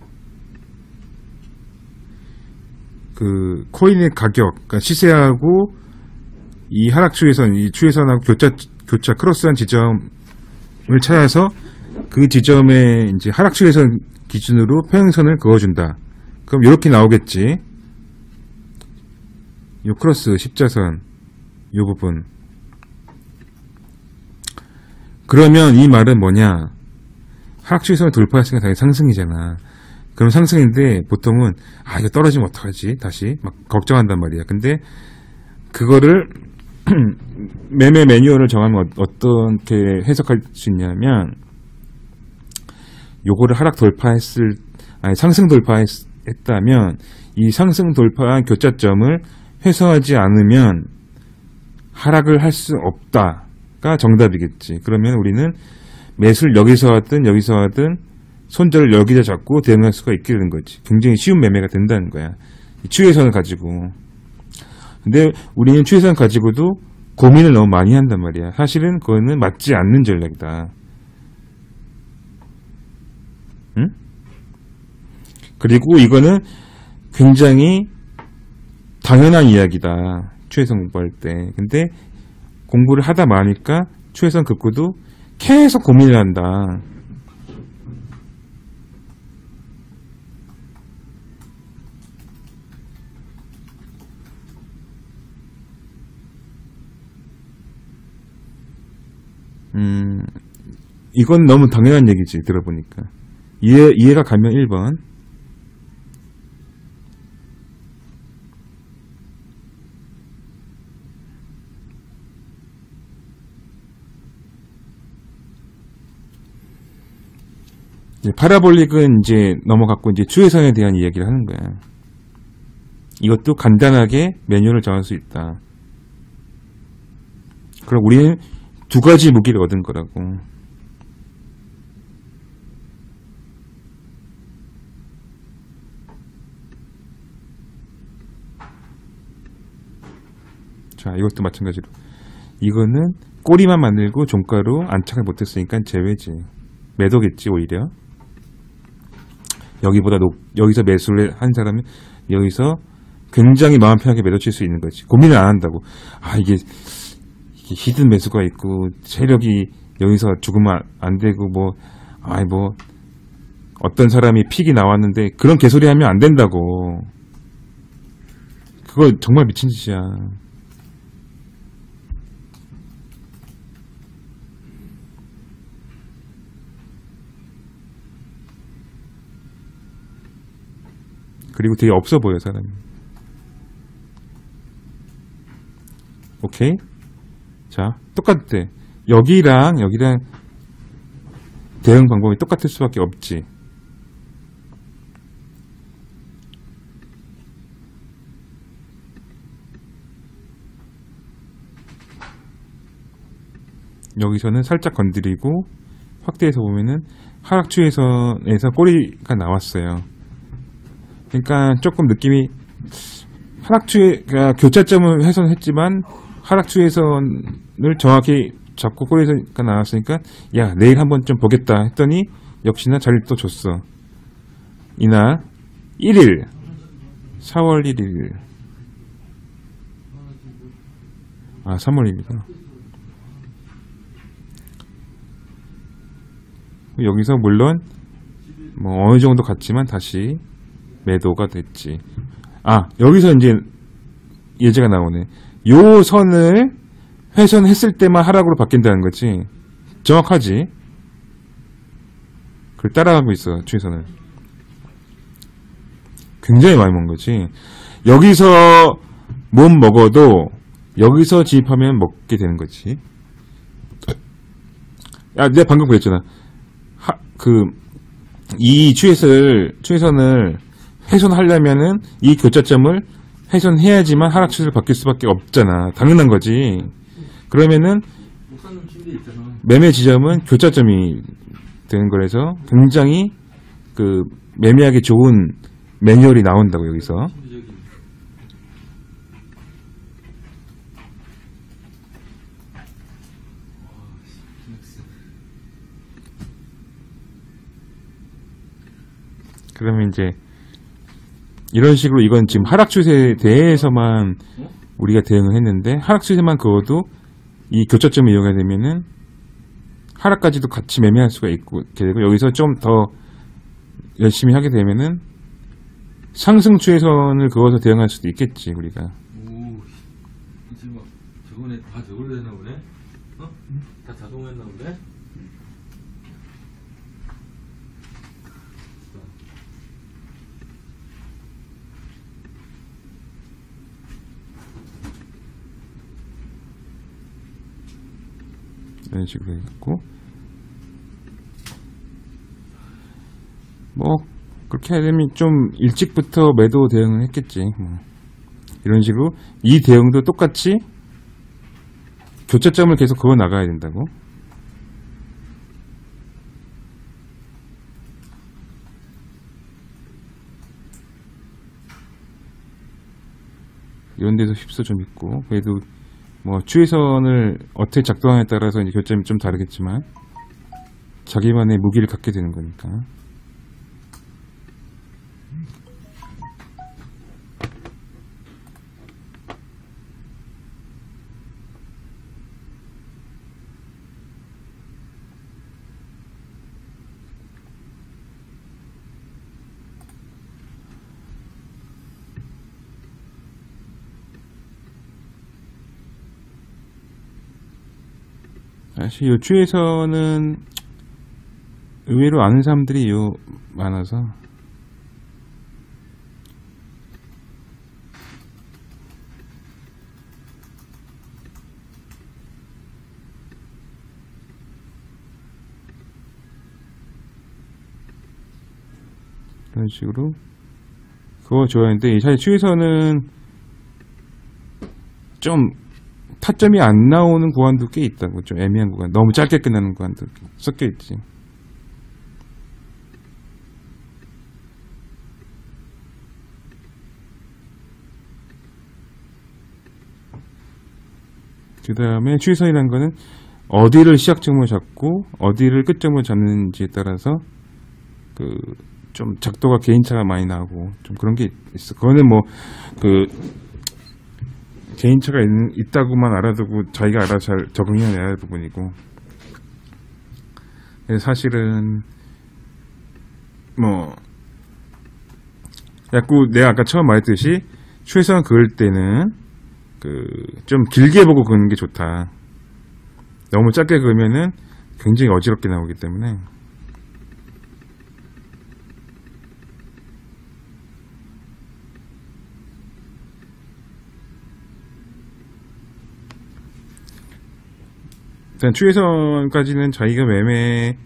그 코인의 가격, 그러니까 시세하고 이 하락 추이선, 이 추이선하고 교차 크로스한 지점을 찾아서 그 지점에 이제 하락 추이선 기준으로 평행선을 그어준다. 그럼 이렇게 나오겠지. 요 크로스 십자선 요 부분. 그러면 이 말은 뭐냐? 하락 추이선을 돌파했으니까 당연히 상승이잖아. 그럼 상승인데 보통은 이거 떨어지면 어떡하지? 다시 막 걱정한단 말이야. 근데 그거를 매매 매뉴얼을 정하면 어떻게 해석할 수 있냐면 요거를 상승 돌파했다면 이 상승 돌파한 교차점을 회수하지 않으면 하락을 할 수 없다가 정답이겠지. 그러면 우리는 매수를 여기서 하든 손절을 여기다 잡고 대응할 수가 있게 되는 거지. 굉장히 쉬운 매매가 된다는 거야. 추이선을 가지고. 근데 우리는 추이선 가지고도 고민을 너무 많이 한단 말이야. 사실은 그거는 맞지 않는 전략이다. 응? 그리고 이거는 굉장히 당연한 이야기다. 추이선 공부할 때. 근데 공부를 하다 마니까 추이선 긋고도 계속 고민을 한다. 이건 너무 당연한 얘기지, 들어보니까. 이해가 가면 1번. 파라볼릭은 이제 넘어갔고, 이제 추이선에 대한 이야기를 하는 거야. 이것도 간단하게 매뉴얼을 정할 수 있다. 그럼 우리는 2가지 무기를 얻은 거라고. 자, 이것도 마찬가지로. 이거는 꼬리만 만들고 종가로 안착을 못했으니까 제외지. 매도겠지, 오히려. 여기서 매수를 한 사람은 여기서 굉장히 마음 편하게 매도 칠 수 있는 거지. 고민을 안 한다고. 이게 히든 매수가 있고, 세력이 여기서 죽으면 안 되고, 어떤 사람이 픽이 나왔는데, 그런 개소리 하면 안 된다고. 그거 정말 미친 짓이야. 그리고 되게 없어 보여, 사람이. 오케이? 자, 똑같대. 여기랑 대응 방법이 똑같을 수밖에 없지. 여기서는 살짝 건드리고 확대해서 보면은 하락 추이선에서 꼬리가 나왔어요. 그러니까 조금 느낌이 교차점을 훼손했지만 하락추 훼손을 정확히 잡고 꼬리가 나왔으니까 야 내일 한번 좀 보겠다 했더니 역시나 자리를 또 줬어. 이날 1일 4월 1일 3월 1일이다. 여기서 물론 뭐 어느 정도 갔지만 다시 매도가 됐지. 여기서 이제 예제가 나오네. 요 선을 훼손했을 때만 하락으로 바뀐다는 거지. 정확하지? 그걸 따라가고 있어, 추세선을. 굉장히 많이 먹은 거지. 여기서 못 먹어도 여기서 지입하면 먹게 되는 거지. 내가 방금 그랬잖아. 이 추세선을 훼손하려면은 이 교차점을 훼손해야지만 하락 추세를 바뀔 수밖에 없잖아. 당연한 거지. 그러면은 매매 지점은 교차점이 되는 거라서 굉장히 매매하기 좋은 매뉴얼이 나온다고 여기서. 그러면 이제 이런 식으로 이건 지금 하락 추세에 대해서만 우리가 대응을 했는데 하락 추세만 그어도 이 교차점을 이용하게 되면은 하락까지도 같이 매매할 수가 있고 되고 여기서 좀 더 열심히 하게 되면은 상승 추세선을 그어서 대응할 수도 있겠지 우리가. 오, 이제 막 저번에 다 저걸로 했나 보네? 다 자동으로 했나 보네? 이런 식으로 해갖고 뭐 그렇게 하려면 좀 일찍부터 매도 대응을 했겠지. 이런 식으로 이 대응도 똑같이 교차점을 계속 그어 나가야 된다고. 이런 데서 휩쓸 좀 있고 그래도 뭐 추세선을 어떻게 작동하냐에 따라서 이제 교점이 좀 다르겠지만 자기만의 무기를 갖게 되는 거니까. 사실 요 추에서는 의외로 아는 사람들이 많아서 이런 식으로 그거 좋아하는데 사실 추에서는 좀 타점이 안 나오는 구간도 꽤 있다고. 좀 애매한 구간, 너무 짧게 끝나는 구간도 섞여 있지. 그 다음에 추세선이라는 거는 어디를 시작점으로 잡고 어디를 끝점으로 잡는지에 따라서 좀 작도가 개인차가 많이 나고 좀 그런 게 있어. 그거는 뭐 개인차가 있다고만 알아두고 자기가 알아서 잘 적응해내야 할 부분이고. 사실은 뭐 자꾸 내가 아까 처음 말했듯이 추세선 그을 때는 좀 길게 보고 그는 게 좋다. 너무 짧게 그으면은 굉장히 어지럽게 나오기 때문에. 일단 추세선까지는 자기가 매매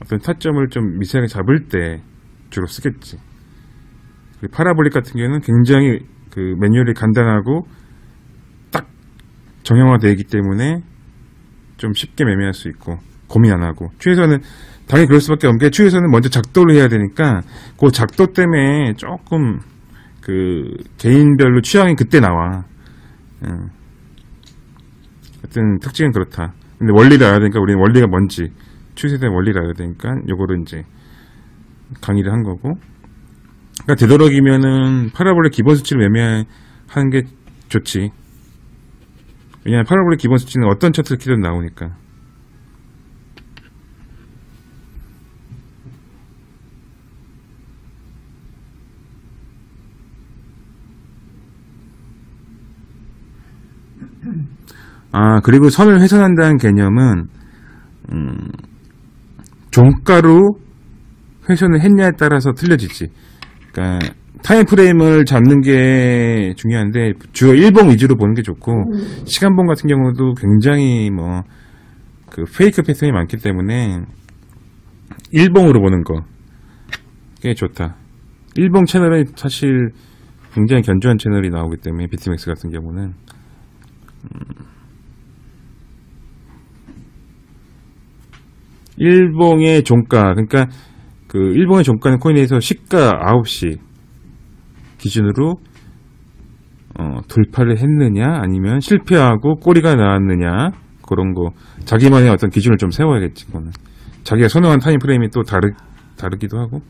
어떤 타점을 좀 미세하게 잡을 때 주로 쓰겠지. 파라볼릭 같은 경우는 굉장히 매뉴얼이 간단하고 딱 정형화되어 있기 때문에 좀 쉽게 매매할 수 있고 고민 안 하고. 추세선은 당연히 그럴 수밖에 없는 게 추세선은 먼저 작도를 해야 되니까 그 작도 때문에 조금 그 개인별로 취향이 그때 나와. 하여튼 특징은 그렇다. 근데 원리를 알아야 되니까 우리는 원리가 뭔지 추세대 원리를 알아야 되니까 요거를 이제 강의를 한 거고. 그러니까 되도록이면은 파라볼의 기본 수치를 매매하는 게 좋지. 왜냐하면 파라볼의 기본 수치는 어떤 차트를 키든 나오니까. 그리고 선을 훼손한다는 개념은 종가로 훼손을 했냐에 따라서 틀려지지. 그러니까 타임프레임을 잡는 게 중요한데 주요 일봉 위주로 보는 게 좋고, 시간봉 같은 경우도 굉장히 뭐 그 페이크 패턴이 많기 때문에 일봉으로 보는 거 꽤 좋다. 일봉 채널은 사실 굉장히 견조한 채널이 나오기 때문에 비트맥스 같은 경우는 일봉의 종가, 그러니까 그 일봉의 종가는 코인에서 시가 9시 기준으로 돌파를 했느냐 아니면 실패하고 꼬리가 나왔느냐, 그런 거 자기만의 어떤 기준을 좀 세워야겠지. 그거는 자기가 선호한 타임프레임이 또 다르기도 하고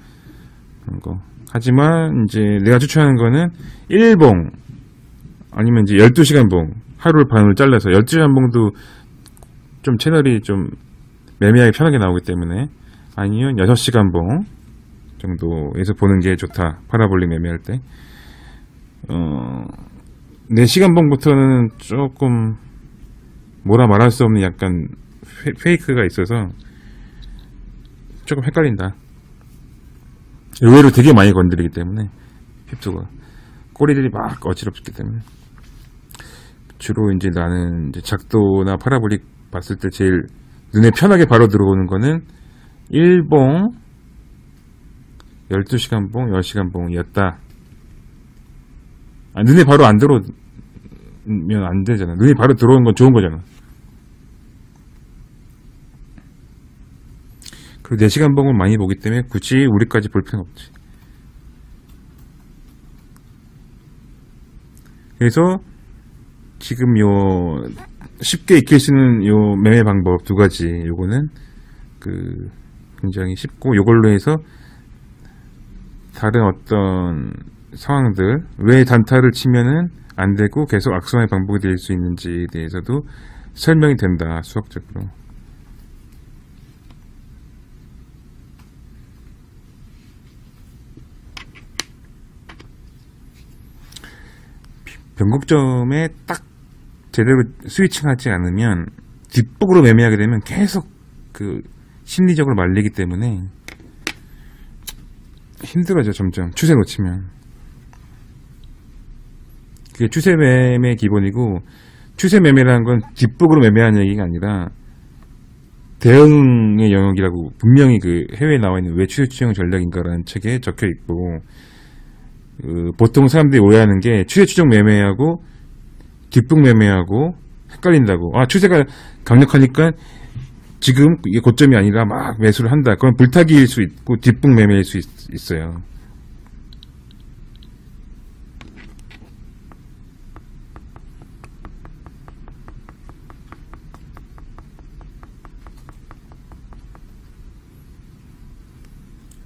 그런 거. 하지만 이제 내가 추천하는 거는 일봉 아니면 이제 12시간 봉, 하루를 반으로 잘라서 12시간 봉도 좀 채널이 좀 매매하기 편하게 나오기 때문에, 아니면 6시간 봉 정도에서 보는 게 좋다. 파라볼릭 매매할 때. 4시간 봉부터는 조금 뭐라 말할 수 없는 약간 페이크가 있어서 조금 헷갈린다. 의외로 되게 많이 건드리기 때문에 핍수가 꼬리들이 막 어지럽기 때문에. 주로 이제 나는 이제 작도나 파라볼릭 봤을 때 제일 눈에 편하게 바로 들어오는 거는 일봉, 12시간 봉, 10시간 봉이었다. 눈에 바로 안 들어오면 안 되잖아. 눈에 바로 들어오는 건 좋은 거잖아. 그리고 4시간 봉을 많이 보기 때문에 굳이 우리까지 볼 필요는 없지. 그래서 지금 요 쉽게 익힐 수 있는 요 매매 방법 2가지, 요거는 그 굉장히 쉽고, 요걸로 해서 다른 어떤 상황들, 왜 단타를 치면은 안 되고 계속 악순환이 반복이 될 수 있는지에 대해서도 설명이 된다, 수학적으로. 변곡점에 딱 제대로 스위칭하지 않으면 뒷북으로 매매하게 되면 계속 그 심리적으로 말리기 때문에 힘들어져. 점점 추세 놓치면. 그게 추세 매매 기본이고, 추세 매매라는 건 뒷북으로 매매하는 얘기가 아니라 대응의 영역이라고 분명히 그 해외에 나와 있는 왜 추세 추정 전략인가라는 책에 적혀 있고, 보통 사람들이 오해하는 게 추세 추정 매매하고 뒷북 매매하고 헷갈린다고. 추세가 강력하니까 지금 이게 고점이 아니라 막 매수를 한다. 그건 불타기일 수 있고 뒷북 매매일 수 있어요.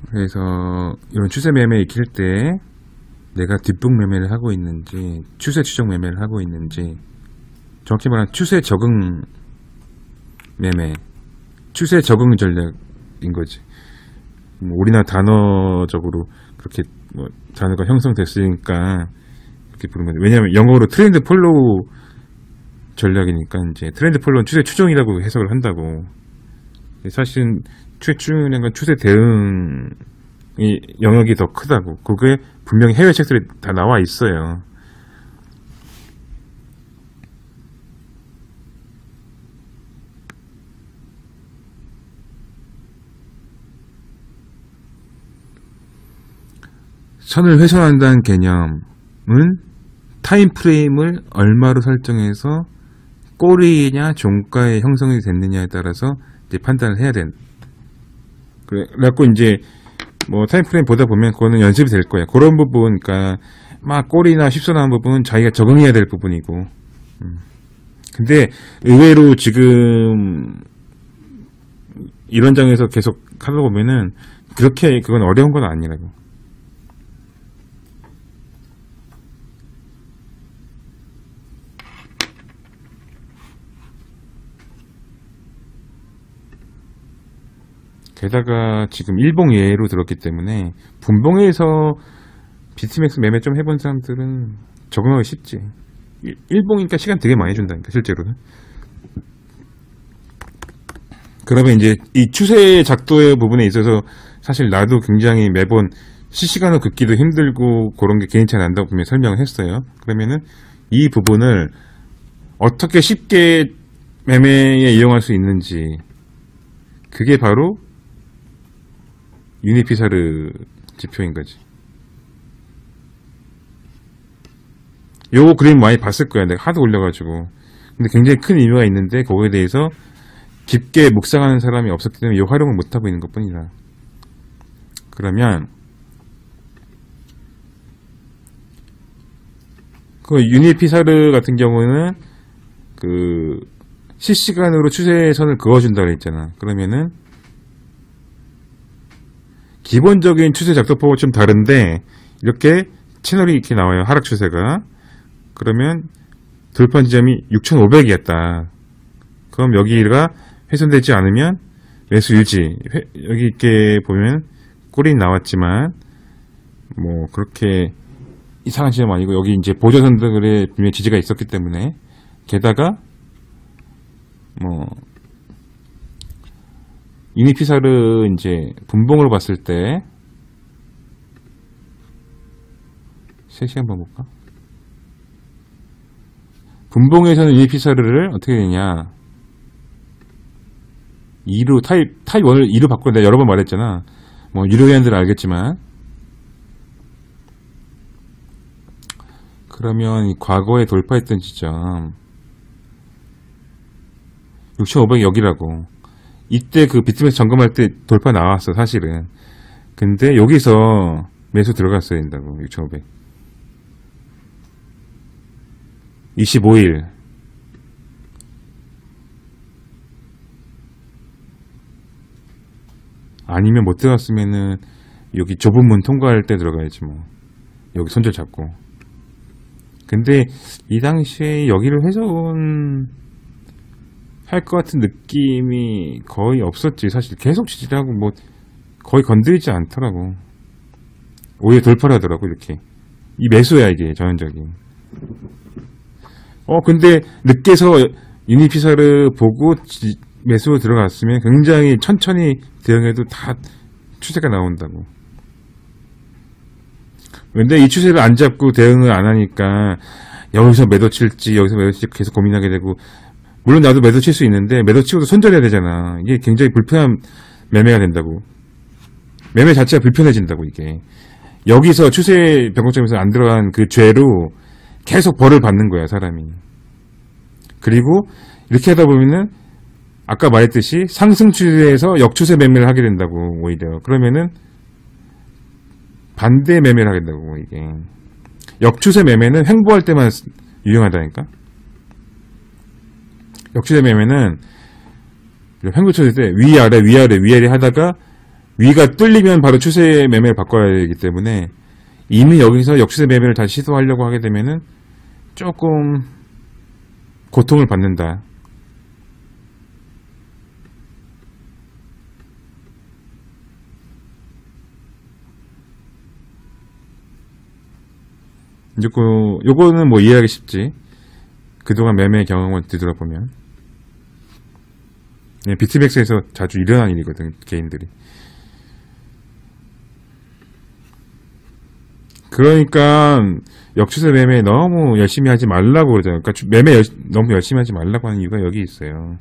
그래서 이런 추세 매매 익힐 때 내가 뒷북 매매를 하고 있는지 추세 추정 매매를 하고 있는지, 정확히 말하면 추세 적응 매매, 추세 적응 전략인 거지. 우리나라 단어적으로 그렇게 뭐 단어가 형성됐으니까 그렇게 부르는 거지. 왜냐하면 영어로 트렌드 폴로우 전략이니까 이제 트렌드 폴로우는 추세 추종이라고 해석을 한다고. 사실은 추세 추종이라는 건 추세 대응 이 영역이 더 크다고. 그게 분명히 해외 책들이 다 나와 있어요. 선을 훼손한다는 개념은 타임프레임을 얼마로 설정해서 꼬리냐 종가의 형성이 됐느냐에 따라서 이제 판단을 해야 된다. 그래갖고 이제 뭐 타임프레임 보다 보면 그거는 연습이 될 거야. 그런 부분, 그러니까 막 꼬리나 쉽선한 부분은 자기가 적응해야 될 부분이고. 근데 의외로 지금 이런 장에서 계속 하다 보면은 그렇게 그건 어려운 건 아니라고. 게다가 지금 일봉 예로 들었기 때문에 분봉에서 비트맥스 매매 좀 해본 사람들은 적응하기 쉽지. 일봉이니까 시간 되게 많이 준다니까 실제로는. 그러면 이제 이 추세 작도의 부분에 있어서 사실 나도 굉장히 매번 실시간으로 긋기도 힘들고 그런 게 개인차 난다고 분명히 설명을 했어요. 그러면은 이 부분을 어떻게 쉽게 매매에 이용할 수 있는지, 그게 바로 유니피사르 지표인 거지. 요 그림 많이 봤을 거야. 내가 하도 올려가지고. 근데 굉장히 큰 의미가 있는데 거기에 대해서 깊게 묵상하는 사람이 없었기 때문에 요 활용을 못하고 있는 것 뿐이다. 그러면 그 유니피사르 같은 경우는 그 실시간으로 추세선을 그어준다고 했잖아. 그러면은 기본적인 추세 작도법과 좀 다른데 이렇게 채널이 이렇게 나와요. 하락 추세가. 그러면 돌파 지점이 6,500이었다. 그럼 여기가 훼손되지 않으면 매수 유지. 여기 이렇게 보면 꼬리 나왔지만 뭐 그렇게 이상한 지점 아니고 여기 이제 보조선들의 분명히 지지가 있었기 때문에, 게다가 뭐 유니피사르 이제 분봉으로 봤을 때 3시간 한번 볼까? 분봉에서는 유니피사르를 어떻게 되냐, 2로 타입 1을 2로 바꿔. 내가 여러 번 말했잖아. 뭐 유료회원들은 알겠지만, 그러면 이 과거에 돌파했던 지점 6,500 여기라고. 이때 그 비트맥스 점검할 때 돌파 나왔어 사실은. 근데 여기서 매수 들어갔어야 된다고. 6,500 25일 아니면 못 들어갔으면은 여기 좁은 문 통과할 때 들어가야지 뭐. 여기 손절 잡고. 근데 이 당시에 여기를 훼손 할 것 같은 느낌이 거의 없었지. 사실 계속 지지하고 뭐 거의 건드리지 않더라고. 오히려 돌파를 하더라고. 이렇게 이 매수야 이게 전형적인. 근데 늦게서 유니피사르 보고 매수로 들어갔으면 굉장히 천천히 대응해도 다 추세가 나온다고. 근데 이 추세를 안 잡고 대응을 안 하니까 여기서 매도 칠지 여기서 매도 칠지 계속 고민하게 되고, 물론 나도 매도 칠 수 있는데 매도 치고도 손절해야 되잖아. 이게 굉장히 불편한 매매가 된다고. 매매 자체가 불편해진다고. 이게 여기서 추세 변곡점에서 안 들어간 그 죄로 계속 벌을 받는 거야 사람이. 그리고 이렇게 하다 보면은 아까 말했듯이 상승 추세에서 역추세 매매를 하게 된다고. 오히려 그러면은 반대 매매를 하게 된다고. 이게 역추세 매매는 횡보할 때만 유용하다니까. 역추세 매매는 횡보 추세 때 위아래 하다가 위가 뚫리면 바로 추세 매매를 바꿔야 되기 때문에, 이미 여기서 역추세 매매를 다시 시도하려고 하게 되면은 조금 고통을 받는다. 요거는 뭐 이해하기 쉽지. 그동안 매매 경험을 뒤돌아보면. 비트맥스에서 자주 일어난 일이거든, 개인들이. 그러니까 역추세 매매 너무 열심히 하지 말라고 그러잖아요. 그러니까 매매 너무 열심히 하지 말라고 하는 이유가 여기 있어요.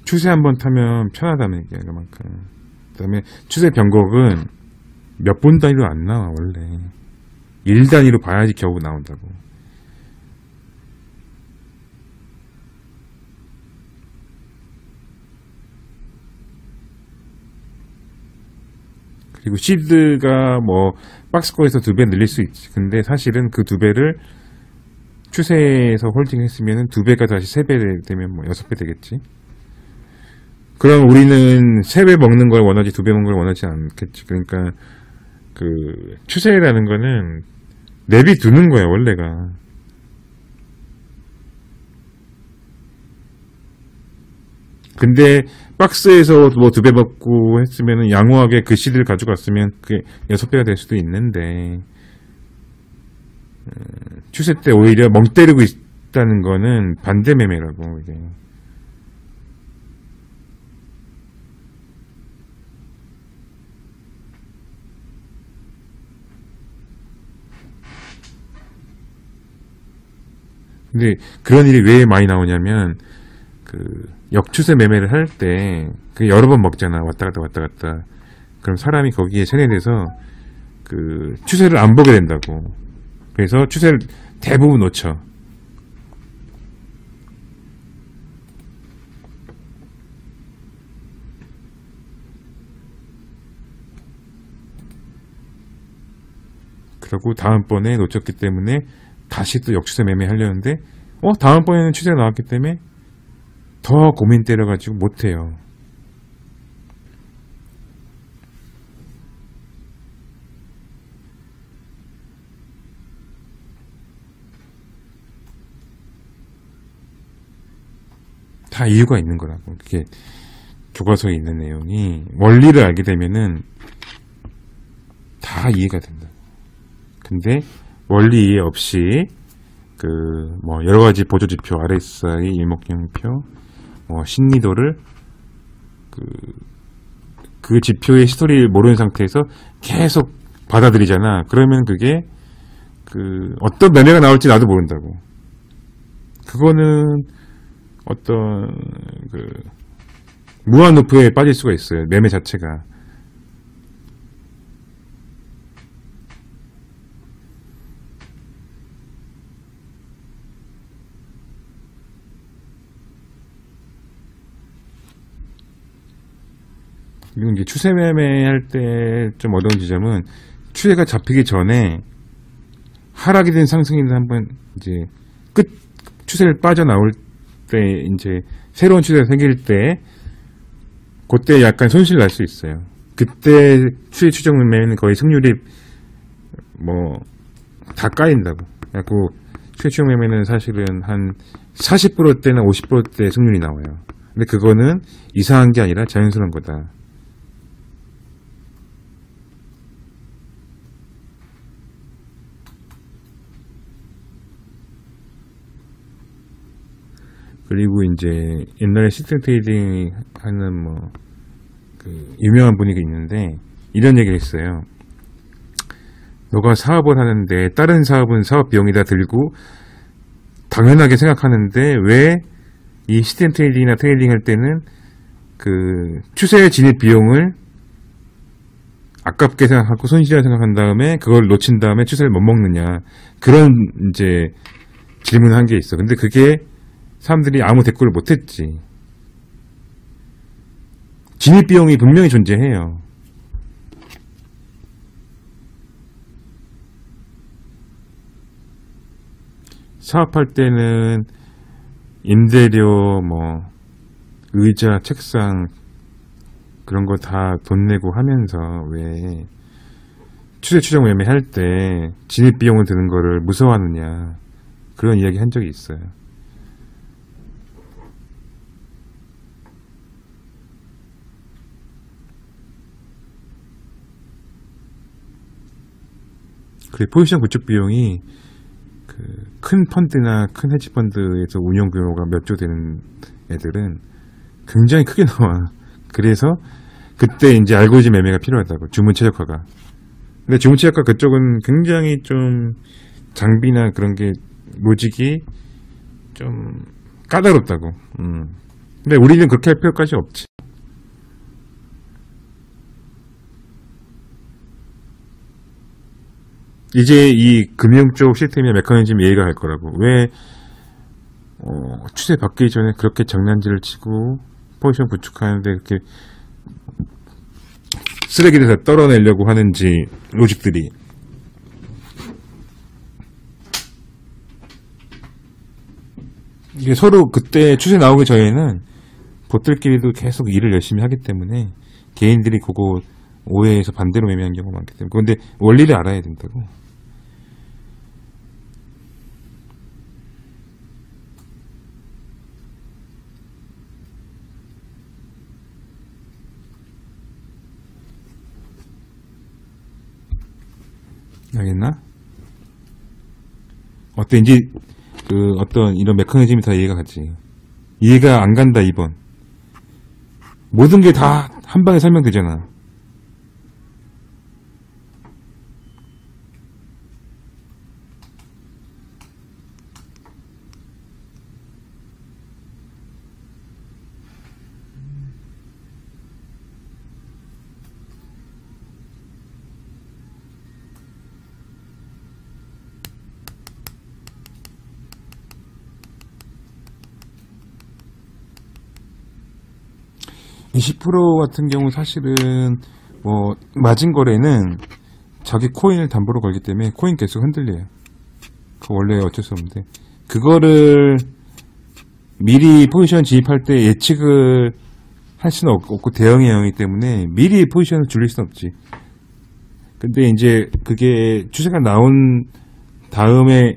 추세 한번 타면 편하다는 얘기야, 그만큼. 그 다음에 추세 변곡은 몇 분 단위로 안 나와, 원래. 1단위로 봐야지 겨우 나온다고. 그리고 시드가 뭐 박스권에서 2배 늘릴 수 있지. 근데 사실은 그 2배를 추세에서 홀딩했으면 2배가 다시 3배 되면 뭐 6배 되겠지. 그럼 우리는 3배 먹는 걸 원하지 2배 먹는 걸 원하지 않겠지. 그러니까 그 추세라는 거는 내비두는 거야 원래가. 근데 박스에서 뭐 2배 먹고 했으면 양호하게 그 시드를 가져갔으면 그게 6배가 될 수도 있는데 추세 때 오히려 멍 때리고 있다는 거는 반대 매매라고 이게. 근데 그런 일이 왜 많이 나오냐면 그 역추세 매매를 할 때 그 여러 번 먹잖아. 왔다 갔다 왔다 갔다. 그럼 사람이 거기에 세뇌돼서 그 추세를 안 보게 된다고. 그래서 추세를 대부분 놓쳐. 그리고 다음번에 놓쳤기 때문에 다시 또 역추세 매매 하려는데 다음번에는 추세가 나왔기 때문에 더 고민 때려가지고 못해요. 다 이유가 있는 거라고. 그게 교과서에 있는 내용이 원리를 알게 되면은 다 이해가 된다. 근데 원리 이해 없이 그 뭐 여러 가지 보조 지표, RSI, 일목균표, 신니도를 그 지표의 히스토리를 모르는 상태에서 계속 받아들이잖아. 그러면 그게 그 어떤 매매가 나올지 나도 모른다고. 그거는 어떤 그 무한 루프에 빠질 수가 있어요. 매매 자체가. 그리고 이제 추세 매매할 때 좀 어려운 지점은 추세가 잡히기 전에 하락이 된 상승인데 한번 이제 끝 추세를 빠져나올 때 이제 새로운 추세가 생길 때 그때 약간 손실 날 수 있어요. 그때 추세 추정 매매는 거의 승률이 뭐 다 까인다고. 그래갖고 추세 추정 매매는 사실은 한 40%대나 50%대 승률이 나와요. 근데 그거는 이상한 게 아니라 자연스러운 거다. 그리고 이제 옛날에 시스템 트레이딩 하는 뭐 그 유명한 분이 있는데 이런 얘기를 했어요. 너가 사업을 하는데 다른 사업은 사업 비용이 다 들고 당연하게 생각하는데 왜 이 시스템 트레이딩이나 트레이딩 할 때는 그 추세 진입 비용을 아깝게 생각하고 손실이라 생각한 다음에 그걸 놓친 다음에 추세를 못 먹느냐, 그런 이제 질문을 한 게 있어. 근데 그게 사람들이 아무 대꾸를 못했지. 진입 비용이 분명히 존재해요. 사업할 때는 임대료, 뭐 의자, 책상 그런 거 다 돈 내고 하면서 왜 추세 추정 매매 할 때 진입 비용을 드는 거를 무서워하느냐, 그런 이야기 한 적이 있어요. 그리고 포지션 구축 비용이 그 큰 펀드나 큰 헤지 펀드에서 운용 규모가 몇 조 되는 애들은 굉장히 크게 나와. 그래서 그때 이제 알고리즘 매매가 필요하다고, 주문 최적화가. 근데 주문 최적화 그쪽은 굉장히 좀 장비나 그런 게 로직이 좀 까다롭다고. 근데 우리는 그렇게 할 필요까지 없지. 이제 이 금융 쪽 시스템이나 메커니즘 이해가 갈 거라고. 왜 추세 바뀌기 전에 그렇게 장난질을 치고 포지션 구축하는데 그렇게 쓰레기를 다 떨어내려고 하는지 로직들이. 이게 서로 그때 추세 나오기 전에는 봇들끼리도 계속 일을 열심히 하기 때문에 개인들이 그거 오해해서 반대로 매매한 경우가 많기 때문에. 그런데 원리를 알아야 된다고. 알겠나? 어때, 이제, 어떤 이런 메커니즘이 다 이해가 가지. 이해가 안 간다, 이번. 모든 게 다 한 방에 설명되잖아. (20% 같은 경우 사실은 뭐 마진 거래는 자기 코인을 담보로 걸기 때문에 코인 계속 흔들려요. 그 원래 어쩔 수 없는데 그거를 미리 포지션 진입할 때 예측을 할 수는 없고 대응의 영이기 때문에 미리 포지션을 줄일 수는 없지. 근데 이제 그게 추세가 나온 다음에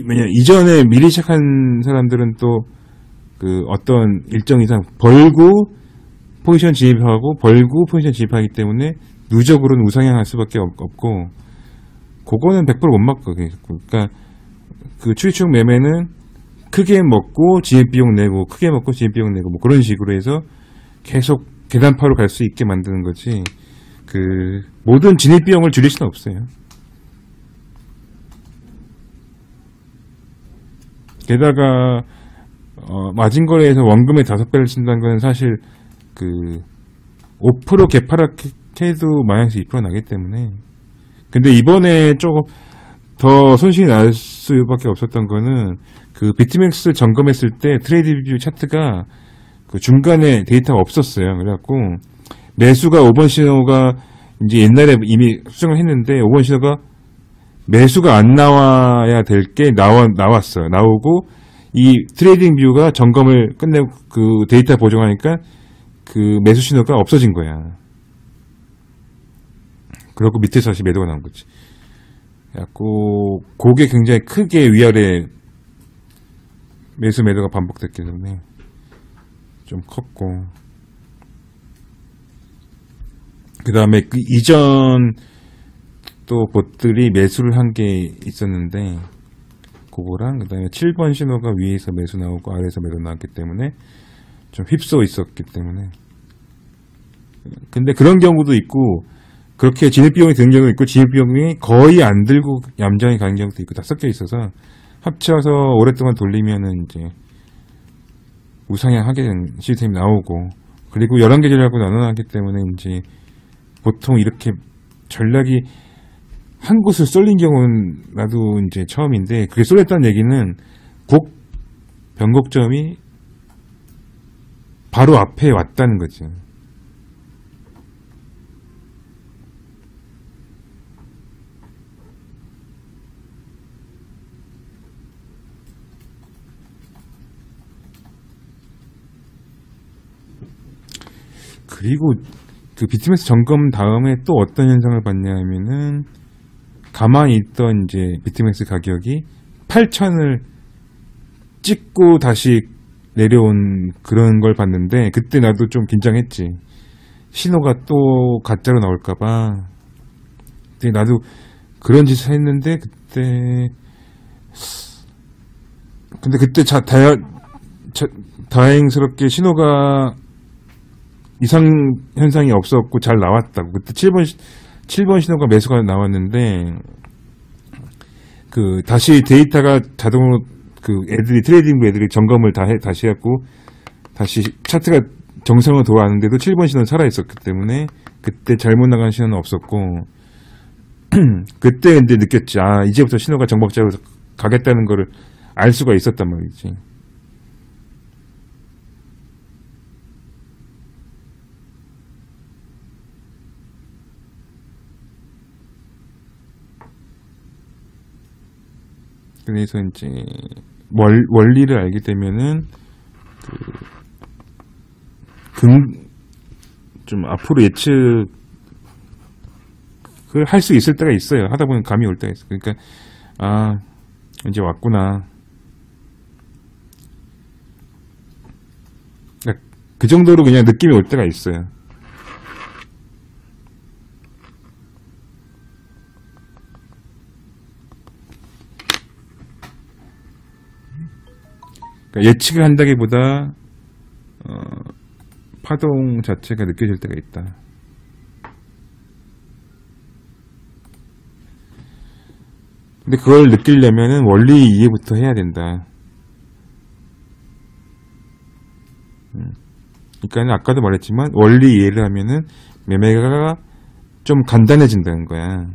왜냐 이전에 미리 시작한 사람들은 또 어떤 일정 이상 벌고 포지션 진입하고 벌고 포지션 진입하기 때문에 누적으로는 우상향할 수밖에 없고 그거는 100% 못 막고. 그러니까 그 추이축 매매는 크게 먹고 진입 비용 내고 크게 먹고 진입 비용 내고 뭐 그런 식으로 해서 계속 계단파로 갈 수 있게 만드는 거지. 모든 진입 비용을 줄일 수는 없어요. 게다가 마진 거래에서 원금의 5배를 친다는 건 사실 5% 개파락해도 마이너스 2% 나기 때문에. 근데 이번에 조금 더 손실이 날 수밖에 없었던 거는 비트맥스 점검했을 때 트레이드뷰 차트가 중간에 데이터가 없었어요. 그래갖고 매수가 5번 신호가 이제 옛날에 이미 수정을 했는데 5번 신호가 매수가 안 나와야 될 게 나왔어요. 나오고 이 트레이딩 뷰가 점검을 끝내고 데이터 보정하니까 매수 신호가 없어진 거야. 그리고 밑에서 다시 매도가 나온 거지. 그래갖고 그게 굉장히 크게 위아래 매수 매도가 반복됐기 때문에 좀 컸고, 그 다음에 이전 또 봇들이 매수를 한 게 있었는데 그거랑 그 다음에 7번 신호가 위에서 매수 나오고 아래에서 매도 나왔기 때문에 좀 휩싸여 있었기 때문에. 근데 그런 경우도 있고 그렇게 진입비용이 드는 경우도 있고 진입비용이 거의 안 들고 얌전히 가는 경우도 있고 다 섞여 있어서 합쳐서 오랫동안 돌리면은 이제 우상향하게 된 시스템이 나오고, 그리고 11개 전략으로 나눠놨기 때문에 이제 보통 이렇게 전략이 한 곳을 쏠린 경우는 나도 이제 처음인데, 그게 쏠렸다는 얘기는 변곡점이 바로 앞에 왔다는 거지. 그리고 비트맥스 점검 다음에 또 어떤 현상을 봤냐 하면은, 가만히 있던 이제 비트맥스 가격이 8,000을 찍고 다시 내려온 그런 걸 봤는데, 그때 나도 좀 긴장했지. 신호가 또 가짜로 나올까봐. 근데 나도 그런 짓을 했는데, 근데 그때 다행스럽게 신호가 이상 현상이 없었고 잘 나왔다고. 그때 7번 신호가 매수가 나왔는데, 다시 데이터가 자동으로 트레이딩부 애들이 점검을 다시 해갖고, 다시 차트가 정상으로 돌아왔는데도 7번 신호는 살아있었기 때문에, 그때 잘못 나간 신호는 없었고, 그때 근데 느꼈지. 아, 이제부터 신호가 정박자로 가겠다는 거를 알 수가 있었단 말이지. 그래서 이제 원리를 알게 되면은 좀 앞으로 예측을 할 수 있을 때가 있어요. 하다 보면 감이 올 때가 있어요. 그러니까 이제 왔구나. 그러니까 그 정도로 그냥 느낌이 올 때가 있어요. 그러니까 예측을 한다기보다 파동 자체가 느껴질 때가 있다. 근데 그걸 느끼려면은 원리 이해부터 해야 된다. 그러니까 아까도 말했지만 원리 이해를 하면은 매매가 좀 간단해진다는 거야.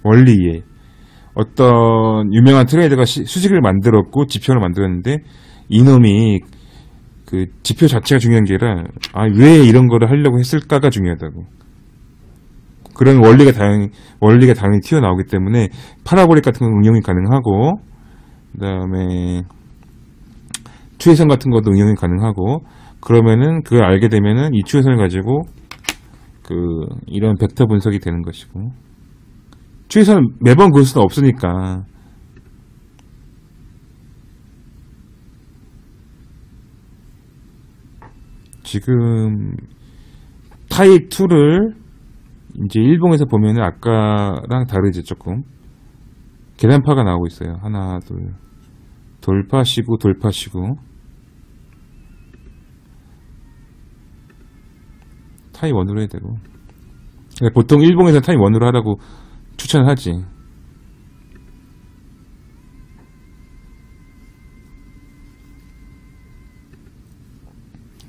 원리 이해. 어떤 유명한 트레이더가 수식을 만들었고 지표를 만들었는데 이놈이 그 지표 자체가 중요한 게 아니라 왜 이런 거를 하려고 했을까가 중요하다고. 그런 원리가 당연히 튀어나오기 때문에 파라볼릭 같은 건 응용이 가능하고, 그 다음에 추세선 같은 것도 응용이 가능하고, 그러면은 그걸 알게 되면은 이 추세선을 가지고 이런 벡터 분석이 되는 것이고, 추세선은 매번 그럴 수는 없으니까. 지금 타입 2를 이제 일봉에서 보면은 아까랑 다르지. 조금 계단파가 나오고 있어요. 하나 둘 돌파시고 돌파시고. 타입 1으로 해야 되고, 보통 일봉에서 타입 1으로 하라고 추천하지.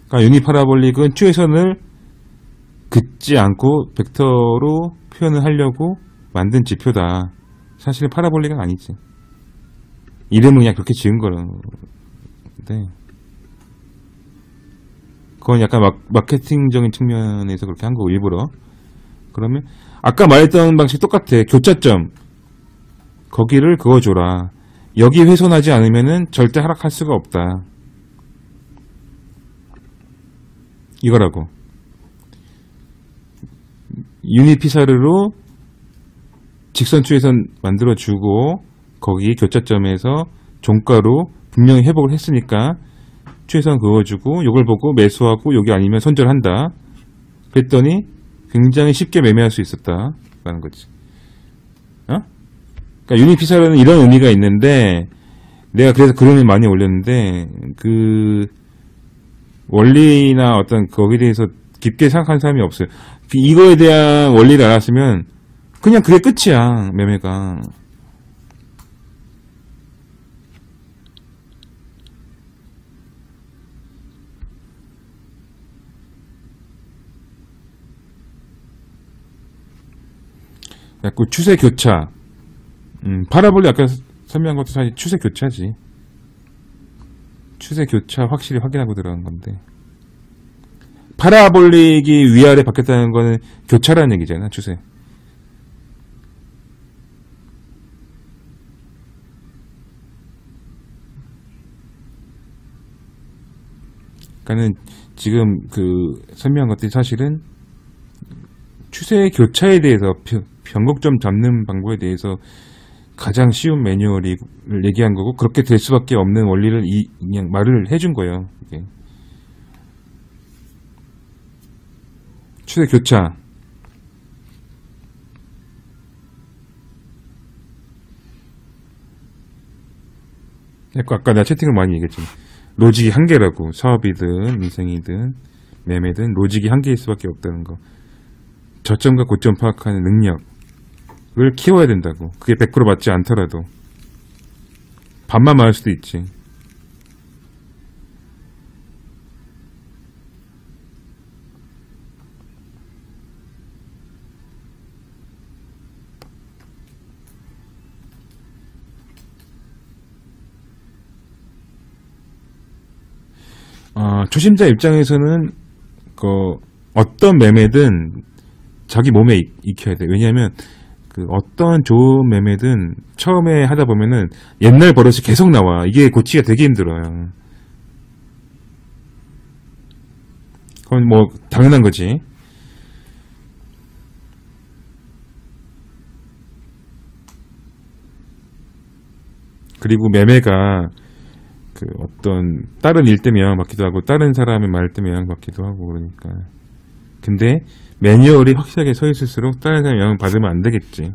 그러니까 유니파라볼릭은 추세선을 긋지 않고 벡터로 표현을 하려고 만든 지표다. 사실 파라볼릭은 아니지. 이름은 그냥 그렇게 지은 거는데, 그건 약간 마케팅적인 측면에서 그렇게 한 거고, 일부러. 그러면 아까 말했던 방식 똑같아. 교차점 거기를 그어줘라. 여기 훼손하지 않으면은 절대 하락할 수가 없다. 이거라고. 유니피사르로 직선 추세선 만들어주고, 거기 교차점에서 종가로 분명히 회복을 했으니까 추세선 그어주고, 요걸 보고 매수하고 여기 아니면 손절한다. 그랬더니 굉장히 쉽게 매매할 수 있었다 라는 거지. 그러니까 유니피사르는 이런 의미가 있는데, 내가 그래서 그림을 많이 올렸는데, 그 원리나 어떤 거기에 대해서 깊게 생각하는 사람이 없어요. 이거에 대한 원리를 알았으면 그냥 그게 끝이야, 매매가. 그 추세 교차. 파라볼릭 아까 설명한 것도 사실 추세 교차지. 추세 교차 확실히 확인하고 들어간 건데, 파라볼릭이 위아래 바뀌었다는 거는 교차라는 얘기잖아, 추세. 그러니까는 지금 그 설명한 것들이 사실은 추세 교차에 대해서, 변곡점 잡는 방법에 대해서 가장 쉬운 매뉴얼을 얘기한 거고, 그렇게 될 수밖에 없는 원리를 그냥 말을 해준 거예요. 이게. 추세 교차. 아까 내가 채팅을 많이 얘기했지만, 로직이 한계라고. 사업이든 인생이든 매매든 로직이 한계일 수밖에 없다는 거. 저점과 고점 파악하는 능력을 키워야 된다고. 그게 100% 맞지 않더라도 반만 맞을 수도 있지. 초심자 입장에서는 어떤 매매든 자기 몸에 익혀야 돼. 왜냐하면 그 어떤 좋은 매매든 처음에 하다 보면은 옛날 버릇이 계속 나와. 이게 고치기가 되게 힘들어요. 그건 뭐 당연한 거지. 그리고 매매가 그 어떤 다른 일 때문에 영향받기도 하고 다른 사람의 말 때문에 영향받기도 하고 그러니까. 근데 매뉴얼이 확실하게 서 있을수록 다른 사람 영향 받으면 안 되겠지.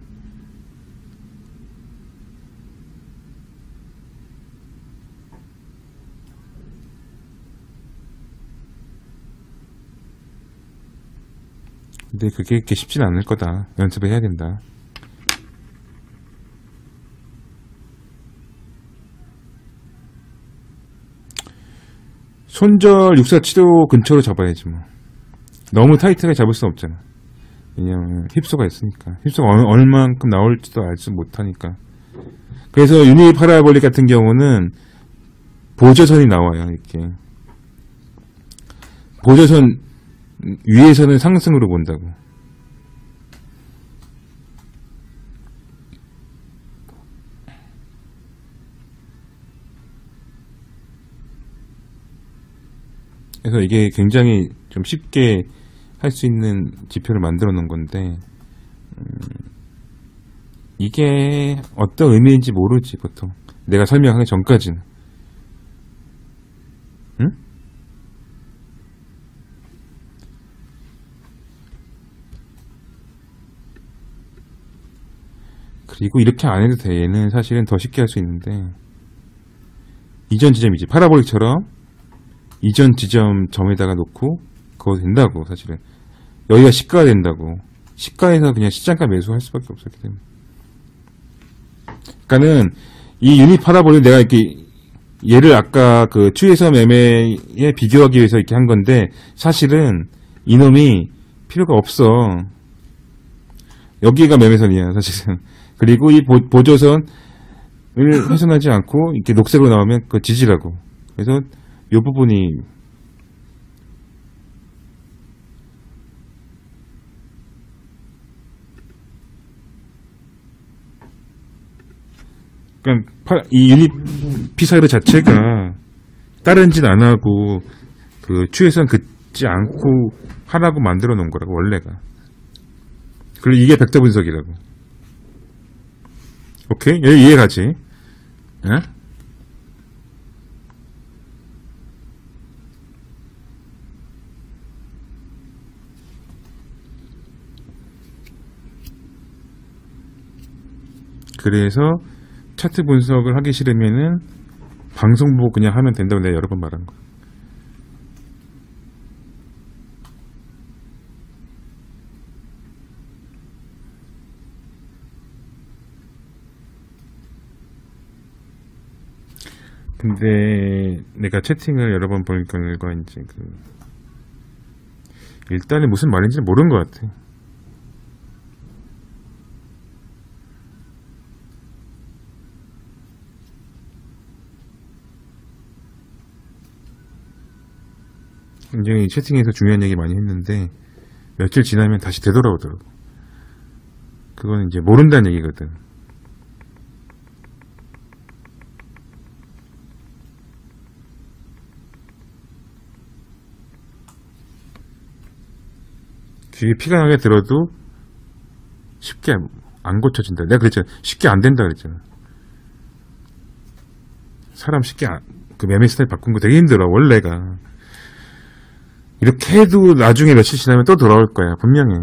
근데 그게 그렇게 쉽진 않을 거다. 연습을 해야 된다. 손절 647호 근처로 잡아야지 뭐. 너무 타이트하게 잡을 수 없잖아. 왜냐면 힙소가 있으니까. 힙소가 얼만큼 나올지도 알지 못하니까. 그래서 유니 파라볼릭 같은 경우는 보조선이 나와요. 이렇게 보조선 위에서는 상승으로 본다고. 그래서 이게 굉장히 좀 쉽게 할 수 있는 지표를 만들어 놓은 건데, 이게 어떤 의미인지 모르지, 보통. 내가 설명하기 전까지는. 응? 그리고 이렇게 안 해도 돼. 얘는 사실은 더 쉽게 할 수 있는데, 이전 지점이지. 파라볼릭처럼 이전 지점 점에다가 놓고 그거 된다고. 사실은 여기가 시가가 된다고. 시가에서 그냥 시장가 매수할 수밖에 없었기 때문에. 그러니까는 이 유니 파라볼릭 내가 이렇게 얘를 아까 그 추에서 매매에 비교하기 위해서 이렇게 한 건데, 사실은 이놈이 필요가 없어. 여기가 매매선이야 사실은. 그리고 이 보조선을 훼손하지 않고 이렇게 녹색으로 나오면 그 지지라고. 그래서 이 부분이 그러니까 이 유닛 피사이드 자체가 다른 짓 안 하고 그 추에선 긋지 않고 하라고 만들어 놓은 거라고 원래가. 그리고 이게 벡터 분석이라고. 오케이? 이해가지? 에? 그래서 차트 분석을 하기 싫으면은 방송 보고 그냥 하면 된다고 내가 여러 번 말한 거. 근데 내가 채팅을 여러 번 보니까 이제 일단은 무슨 말인지 모르는 것 같아. 굉장히 채팅에서 중요한 얘기 많이 했는데 며칠 지나면 다시 되돌아오더라고. 그건 이제 모른다는 얘기거든. 귀에 피가 나게 들어도 쉽게 안 고쳐진다. 내가 그랬잖아. 쉽게 안 된다 그랬잖아. 사람 쉽게 그 매매 스타일 바꾼 거 되게 힘들어. 원래가. 이렇게 해도 나중에 며칠 지나면 또 돌아올 거야. 분명해.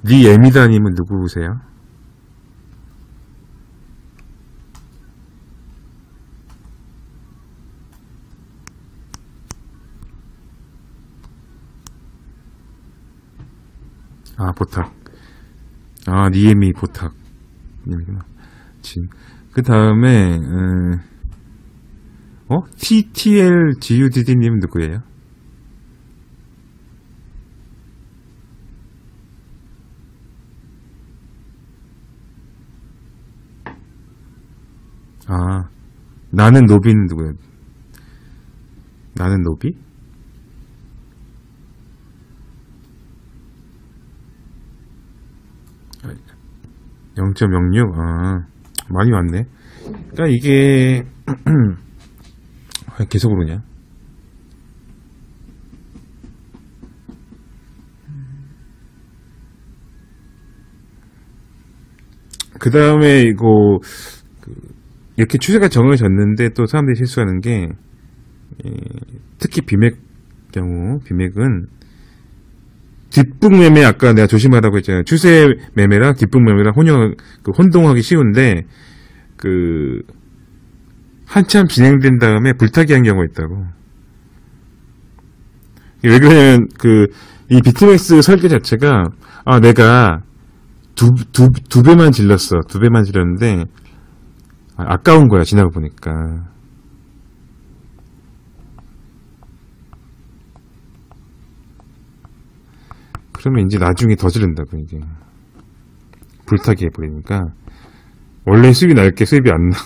니 에미다님은 누구세요? 아, 보탁. 아, 니에미 보탁. 님이구나. 그 다음에, TTLGUDD님 누구예요? 아, 나는 노비는 누구야? 나는 노비? 아, 0.06? 아, 많이 왔네. 그러니까 이게 왜 계속 오르냐? 그 다음에 이거 이렇게 추세가 정해졌는데 또 사람들이 실수하는 게 특히 비맥 경우 비맥은 뒷북 매매 아까 내가 조심하라고 했잖아요. 추세 매매랑 뒷북 매매랑 혼동하기 쉬운데 한참 진행된 다음에 불타기 한 경우가 있다고. 왜 그러냐면 이 비트맥스 설계 자체가 내가 두 배만 질렀어. 두 배만 질렀는데 아까운 거야. 지나가 보니까. 그러면 이제 나중에 더 지른다고 이게 불타기 해버리니까 원래 수입이 날 게 수입이 안 나.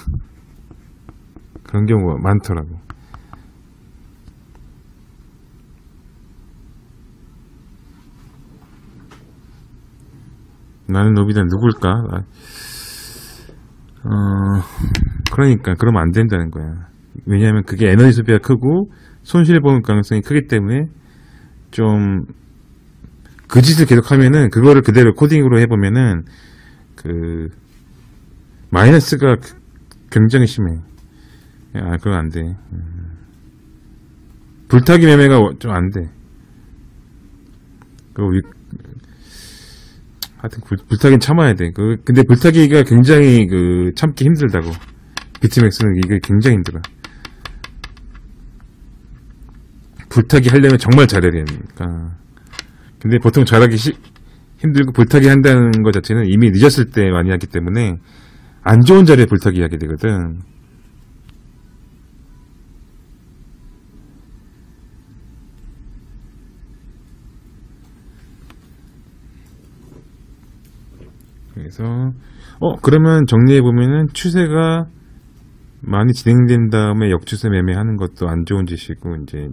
그런 경우가 많더라고. 나는 노비는 누굴까? 그러니까 그러면 안 된다는 거야. 왜냐하면 그게 에너지 소비가 크고 손실 보는 가능성이 크기 때문에 좀 그 짓을 계속 하면은 그거를 그대로 코딩으로 해보면은 마이너스가 굉장히 심해. 그건 안 돼. 불타기 매매가 좀 안 돼. 하여튼 불타기는 참아야 돼. 근데 불타기가 굉장히 참기 힘들다고. 비트맥스는 이게 굉장히 힘들어. 불타기 하려면 정말 잘해야 되니까. 근데 보통 잘하기 힘들고 불타기 한다는 것 자체는 이미 늦었을 때 많이 하기 때문에 안 좋은 자리에 불타기 하게 되거든. 그래서 그러면 정리해보면은 추세가 많이 진행된 다음에 역추세 매매하는 것도 안 좋은 짓이고, 이제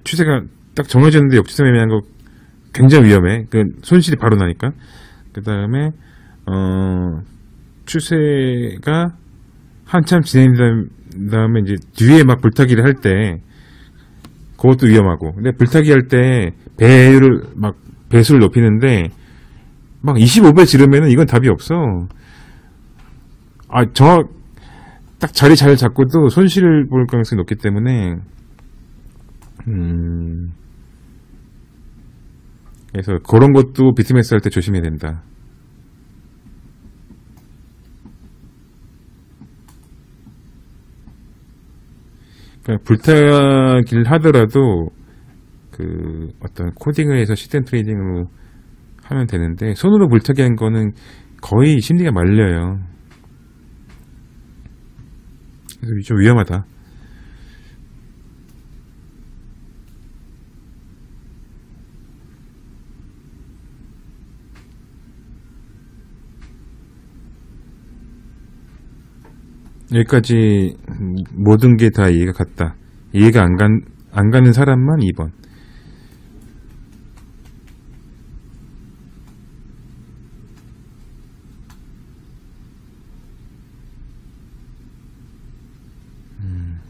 추세가 딱 정해졌는데 역추세 매매하는 거 굉장히 위험해. 손실이 바로 나니까. 그 다음에 추세가 한참 진행된 다음에 이제 뒤에 막 불타기를 할 때 그것도 위험하고. 근데 불타기 할 때 배수를 높이는데 막 25배 지르면은 이건 답이 없어. 딱 자리 잘 잡고도 손실을 볼 가능성이 높기 때문에, 그래서 그런 것도 비트맥스 할 때 조심해야 된다. 그러니까 불타기를 하더라도 어떤 코딩을 해서 시스템 트레이딩으로 하면 되는데, 손으로 불타기 한 거는 거의 심리가 말려요. 그래서 좀 위험하다. 여기까지 모든 게 다 이해가 갔다. 이해가 안 가는 사람만 2번.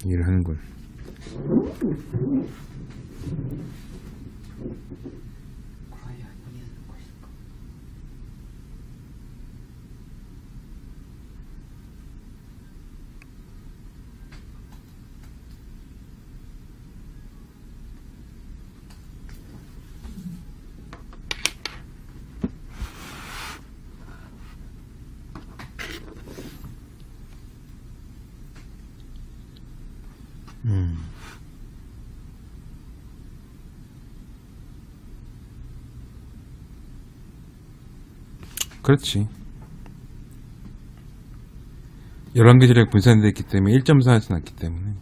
이해를 하는군. 그렇지. 11개 지역이 분산되어 있기 때문에 1.4하진 않기 때문에.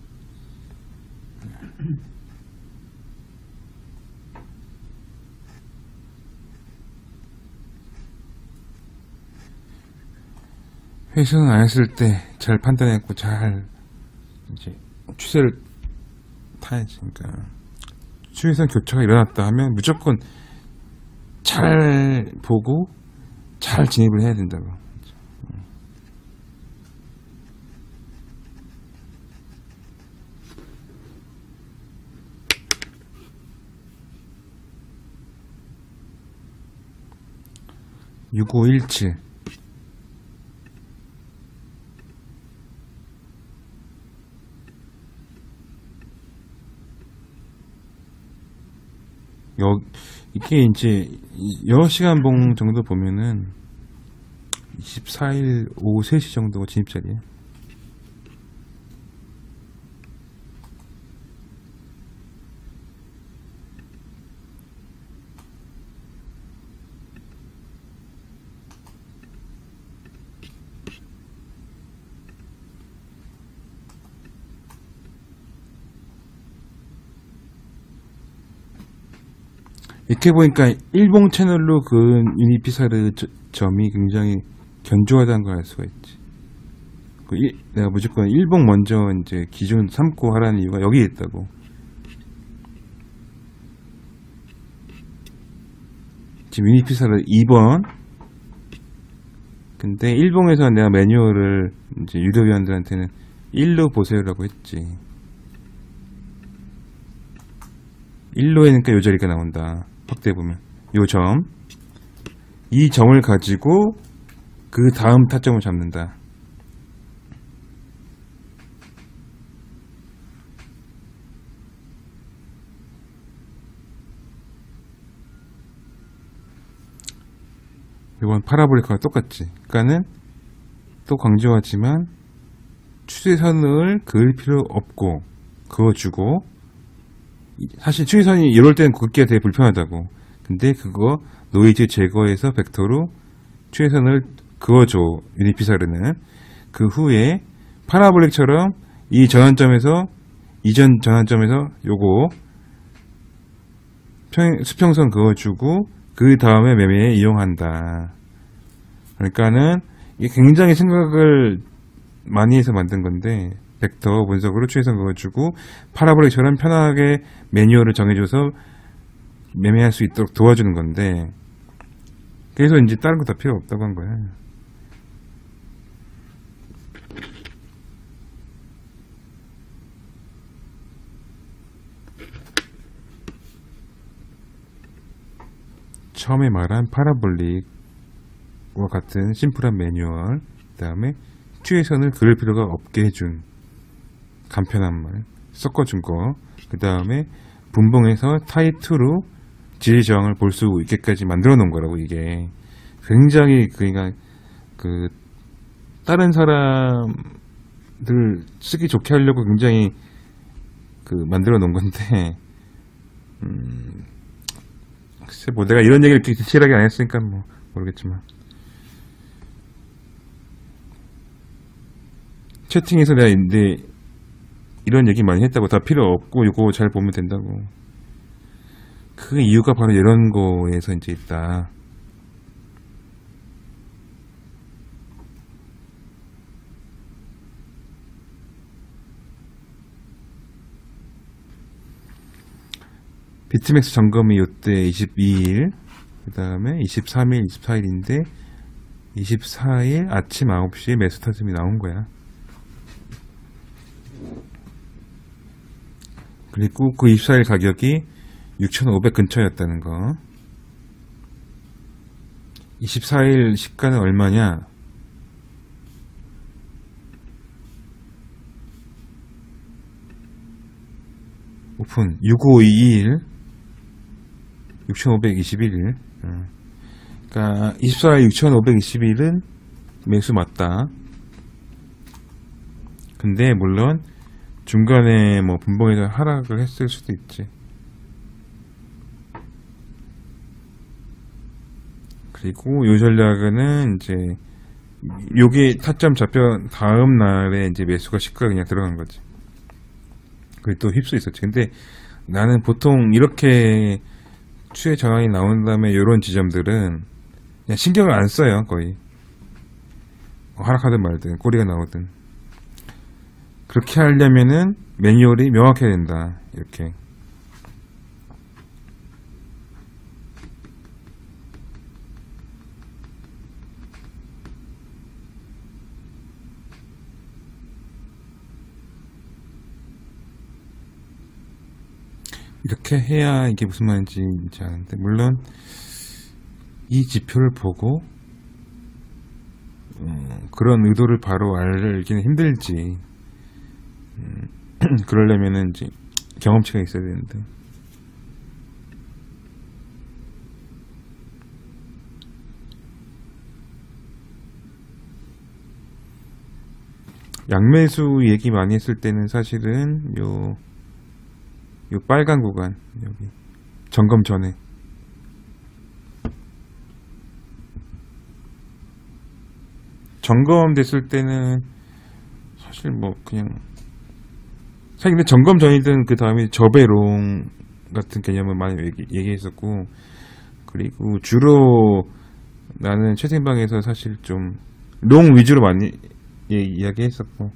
회수는 안 했을 때 잘 판단했고 잘 이제 추세를 타야지. 그러니까 추세선 교차가 일어났다 하면 무조건 잘 보고 잘 진입을 해야 된다고. (6517) 이게 이제 6시간 봉 정도 보면은 24일 오후 3시 정도가 진입자리에요. 이렇게 보니까 일봉 채널로 그은 유니피사르 점이 굉장히 견조하다는 걸 알 수가 있지. 내가 무조건 일봉 먼저 이제 기준 삼고 하라는 이유가 여기에 있다고. 지금 유니피사르 2번. 근데 일봉에서 내가 매뉴얼을 이제 유도위원들한테는 1로 보세요라고 했지. 1로 해니까 요 자리가 나온다. 확대해보면 요 점, 이 점을 가지고 그 다음 타점을 잡는다. 이건 파라볼리카와 똑같지. 그러니까는 또 강조하지만 추세선을 그을 필요 없고 그어주고, 사실 추세선이 이럴 때는 긋기가 되게 불편하다고. 근데 그거 노이즈 제거해서 벡터로 추세선을 그어줘, 유니피사르는. 그 후에 파라볼릭처럼 이 전환점에서, 이전 전환점에서 요거 수평선 그어주고 그 다음에 매매에 이용한다. 그러니까는 이게 굉장히 생각을 많이 해서 만든 건데, 벡터 분석으로 추세선 그어주고 파라볼릭처럼 편하게 매뉴얼을 정해줘서 매매할 수 있도록 도와주는 건데, 그래서 이제 다른 거 다 필요 없다고 한 거야. 처음에 말한 파라볼릭과 같은 심플한 매뉴얼, 그 다음에 추세선을 그을 필요가 없게 해준 간편한 말 섞어준 거, 그 다음에 분봉에서 타입2로 지지 저항을 볼 수 있게까지 만들어 놓은 거라고. 이게 굉장히 그러니까 그 다른 사람들 쓰기 좋게 하려고 굉장히 그 만들어 놓은 건데, 글쎄 뭐 내가 이런 얘기를 이렇게 디테일하게 안 했으니까 뭐 모르겠지만, 채팅에서 내가 근데 이런 얘기 많이 했다고. 다 필요 없고 이거 잘 보면 된다고. 그 이유가 바로 이런 거에서 이제 있다. 비트맥스 점검이 이때 22일, 그 다음에 23일, 24일인데 24일 아침 9시에 매수 타점이 나온 거야. 그리고 그 24일 가격이 6,500 근처였다는 거. 24일 시가는 얼마냐? 오픈 6521 6,521일. 그러니까 24일 6,521은 매수 맞다. 근데 물론 중간에 뭐 분봉에서 하락을 했을 수도 있지. 그리고 요 전략은 이제 요게 타점 잡혀 다음 날에 이제 매수가 시가가 그냥 들어간 거지. 그게 또 휩쓸 있었지. 근데 나는 보통 이렇게 추세 저항이 나온 다음에 요런 지점들은 그냥 신경을 안 써요. 거의 하락하든 말든 꼬리가 나오든 그렇게 하려면은 매뉴얼이 명확해야 된다. 이렇게. 이렇게 해야 이게 무슨 말인지 아는데, 물론 이 지표를 보고 그런 의도를 바로 알기는 힘들지. 그러려면은 이제 경험치가 있어야 되는데. 양매수 얘기 많이 했을 때는 사실은 요 빨간 구간, 여기 점검 전에 점검됐을 때는 사실 뭐 그냥 사실 근데 점검 전이든 그 다음에 저배롱 같은 개념을 많이 얘기했었고, 그리고 주로 나는 채팅방에서 사실 좀 롱 위주로 많이 이야기했었고,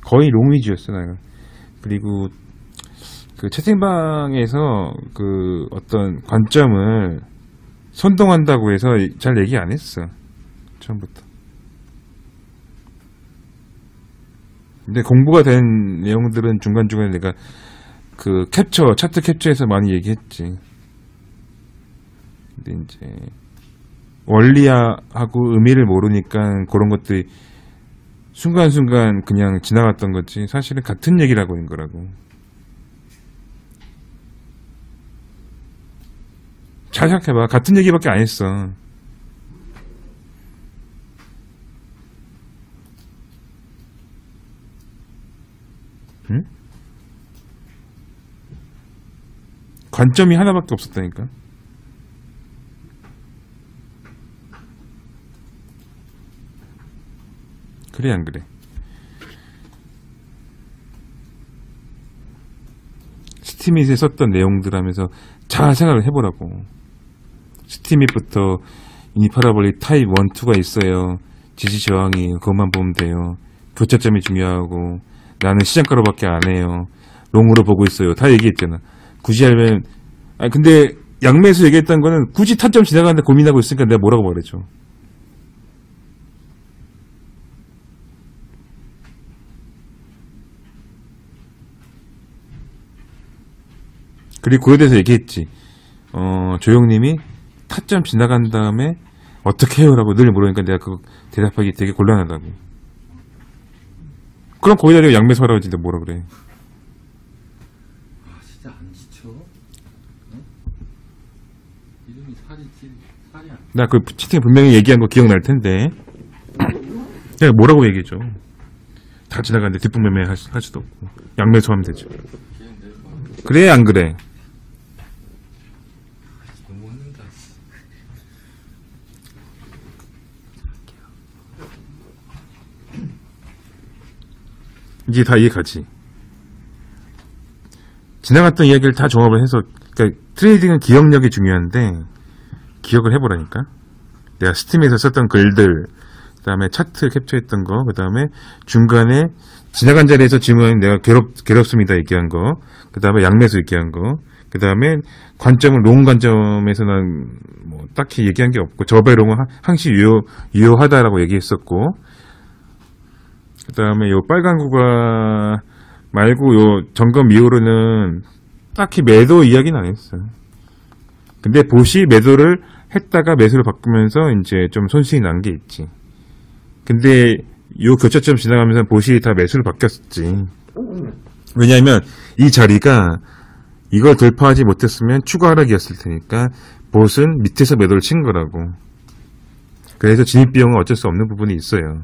거의 롱 위주였어 내가. 그리고 그 채팅방에서 그 어떤 관점을 선동한다고 해서 잘 얘기 안 했어 처음부터. 근데 공부가 된 내용들은 중간중간에 내가 그 차트 캡처해서 많이 얘기했지. 근데 이제 원리하고 의미를 모르니까 그런 것들이 순간순간 그냥 지나갔던 거지, 사실은 같은 얘기를 하고 있는 거라고. 잘 생각해봐. 같은 얘기밖에 안 했어. 응? 관점이 하나밖에 없었다니까. 그래 안 그래? 스티밋에 썼던 내용들 하면서 잘 생각을 해보라고. 스티밋부터 이 파라볼릭 타입 1, 2가 있어요. 지시 저항이에요. 그것만 보면 돼요. 교차점이 중요하고, 나는 시장가로밖에 안 해요. 롱으로 보고 있어요. 다 얘기했잖아. 굳이 하면, 근데 양매수 얘기했던 거는 굳이 타점 지나가는데 고민하고 있으니까 내가 뭐라고 말해줘. 그리고 그에 대해서 얘기했지. 조용님이 타점 지나간 다음에 어떻게 해요? 라고 늘 물으니까 내가 그거 대답하기 되게 곤란하다고. 그럼 거기다 대고 양매수 하라고 하지, 내가 뭐라 그래. 아, 진짜 안 지쳐? 응? 이름이 살이 안. 나 그 채팅에 분명히 얘기한 거 기억날 텐데. 내가 뭐라고 얘기해줘. 다 지나가는데 뒷북매매 할 수도 없고. 양매수 하면 되죠. 그래, 안 그래? 너무 혼낸다. 이제 다 이해가지. 지나갔던 이야기를 다 종합을 해서, 그러니까 트레이딩은 기억력이 중요한데 기억을 해보라니까. 내가 스팀에서 썼던 글들, 그 다음에 차트 캡처했던 거, 그 다음에 중간에 지나간 자리에서 질문은 내가 괴롭습니다 얘기한 거, 그 다음에 양매수 얘기한 거, 그 다음에 관점은 롱 관점에서 난 뭐 딱히 얘기한 게 없고, 저배롱은 항시 유효하다라고 얘기했었고, 그 다음에 요 빨간 구간 말고 요 점검 이후로는 딱히 매도 이야기는 안 했어요. 근데 봇이 매도를 했다가 매수를 바꾸면서 이제 좀 손실이 난 게 있지. 근데 요 교차점 지나가면서 봇이 다 매수를 바뀌었지. 왜냐하면 이 자리가 이걸 돌파하지 못했으면 추가 하락이었을 테니까 봇은 밑에서 매도를 친 거라고. 그래서 진입 비용은 어쩔 수 없는 부분이 있어요.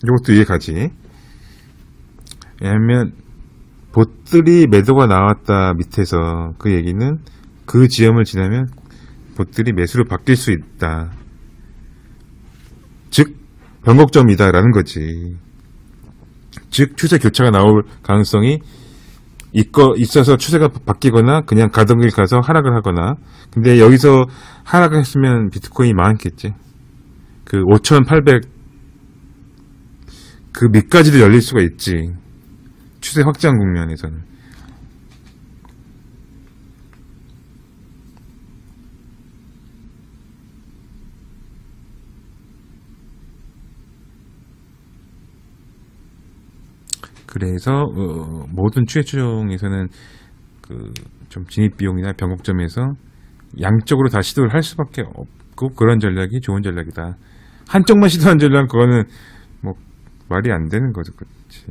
이것도 이해가지. 왜냐면 봇들이 매도가 나왔다 밑에서, 그 얘기는 그 지점을 지나면 봇들이 매수로 바뀔 수 있다. 즉 변곡점이다 라는 거지. 즉 추세 교차가 나올 가능성이 있어서 추세가 바뀌거나 그냥 가던 길 가서 하락을 하거나. 근데 여기서 하락을 했으면 비트코인이 망했겠지. 그 5,800 그 밑까지도 열릴 수가 있지. 추세 확장 국면에서는. 그래서 모든 추세 추종에서는 그 좀 진입 비용이나 변곡점에서 양쪽으로 다 시도를 할 수밖에 없고, 그런 전략이 좋은 전략이다. 한쪽만 시도하는 전략은 그거는 뭐 말이 안 되는 거죠, 그렇지.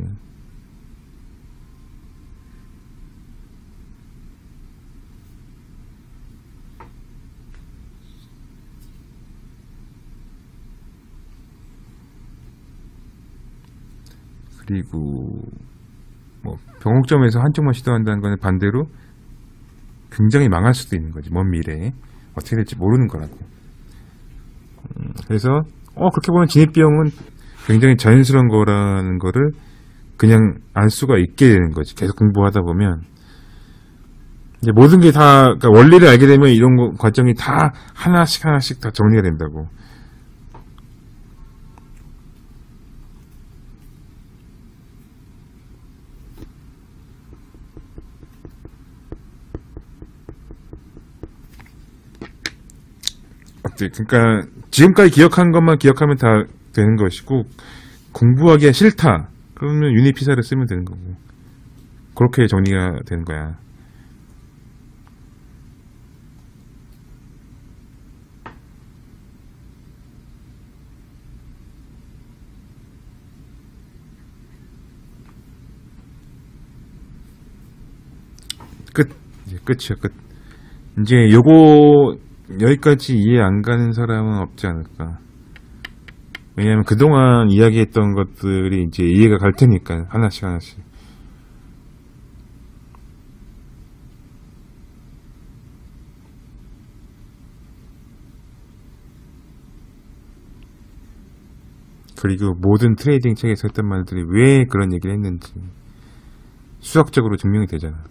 그리고 뭐 변곡점에서 한쪽만 시도한다는 거는 반대로 굉장히 망할 수도 있는 거지. 먼 미래에 어떻게 될지 모르는 거라고. 그래서 그렇게 보면 진입 비용은 굉장히 자연스러운 거라는 거를 그냥 알 수가 있게 되는 거지. 계속 공부하다 보면 이제 모든 게 다, 그러니까 원리를 알게 되면 이런 과정이 다 하나씩 다 정리가 된다고. 그러니까 지금까지 기억한 것만 기억하면 다 되는 것이고, 공부하기가 싫다 그러면 유니피사를 쓰면 되는 거고. 그렇게 정리가 되는 거야. 이제 끝이야, 끝. 이제 요거 여기까지 이해 안 가는 사람은 없지 않을까. 왜냐면 그동안 이야기했던 것들이 이제 이해가 갈 테니까, 하나씩. 그리고 모든 트레이딩 책에서 했던 말들이 왜 그런 얘기를 했는지 수학적으로 증명이 되잖아.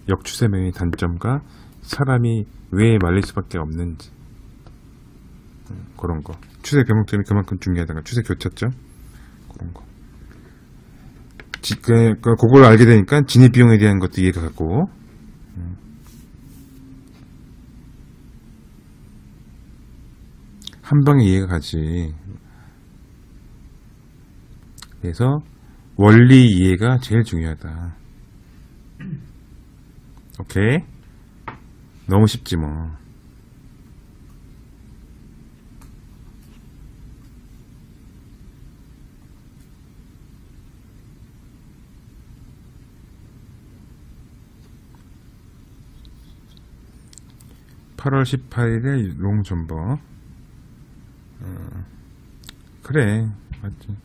역추세명의 단점과 사람이 왜 말릴 수밖에 없는지, 그런 거. 추세 변곡점이 그만큼 중요하다가 추세 교차점, 그런 거. 그걸 알게 되니까 진입 비용에 대한 것도 이해가 가고, 한 방에 이해가 가지. 그래서 원리 이해가 제일 중요하다. 오케이? 너무 쉽지 뭐. (8월 18일에) 롱존버. 그래, 맞지.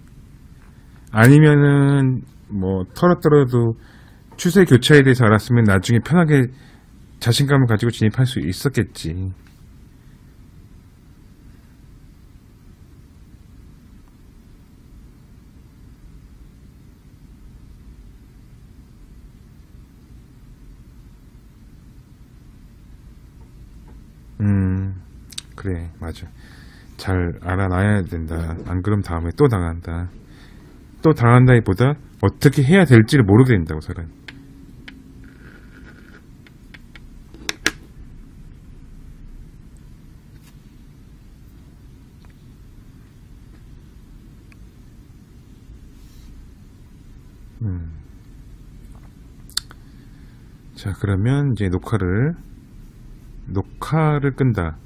아니면은 뭐 털었더라도 추세 교차에 대해서 알았으면 나중에 편하게 자신감을 가지고 진입할 수 있었겠지. 그래, 맞아. 잘 알아놔야 된다. 안 그럼 다음에 또 당한다. 또 당한다기보다 어떻게 해야 될지를 모르게 된다고, 사람이. 자, 그러면 이제 녹화를 끈다.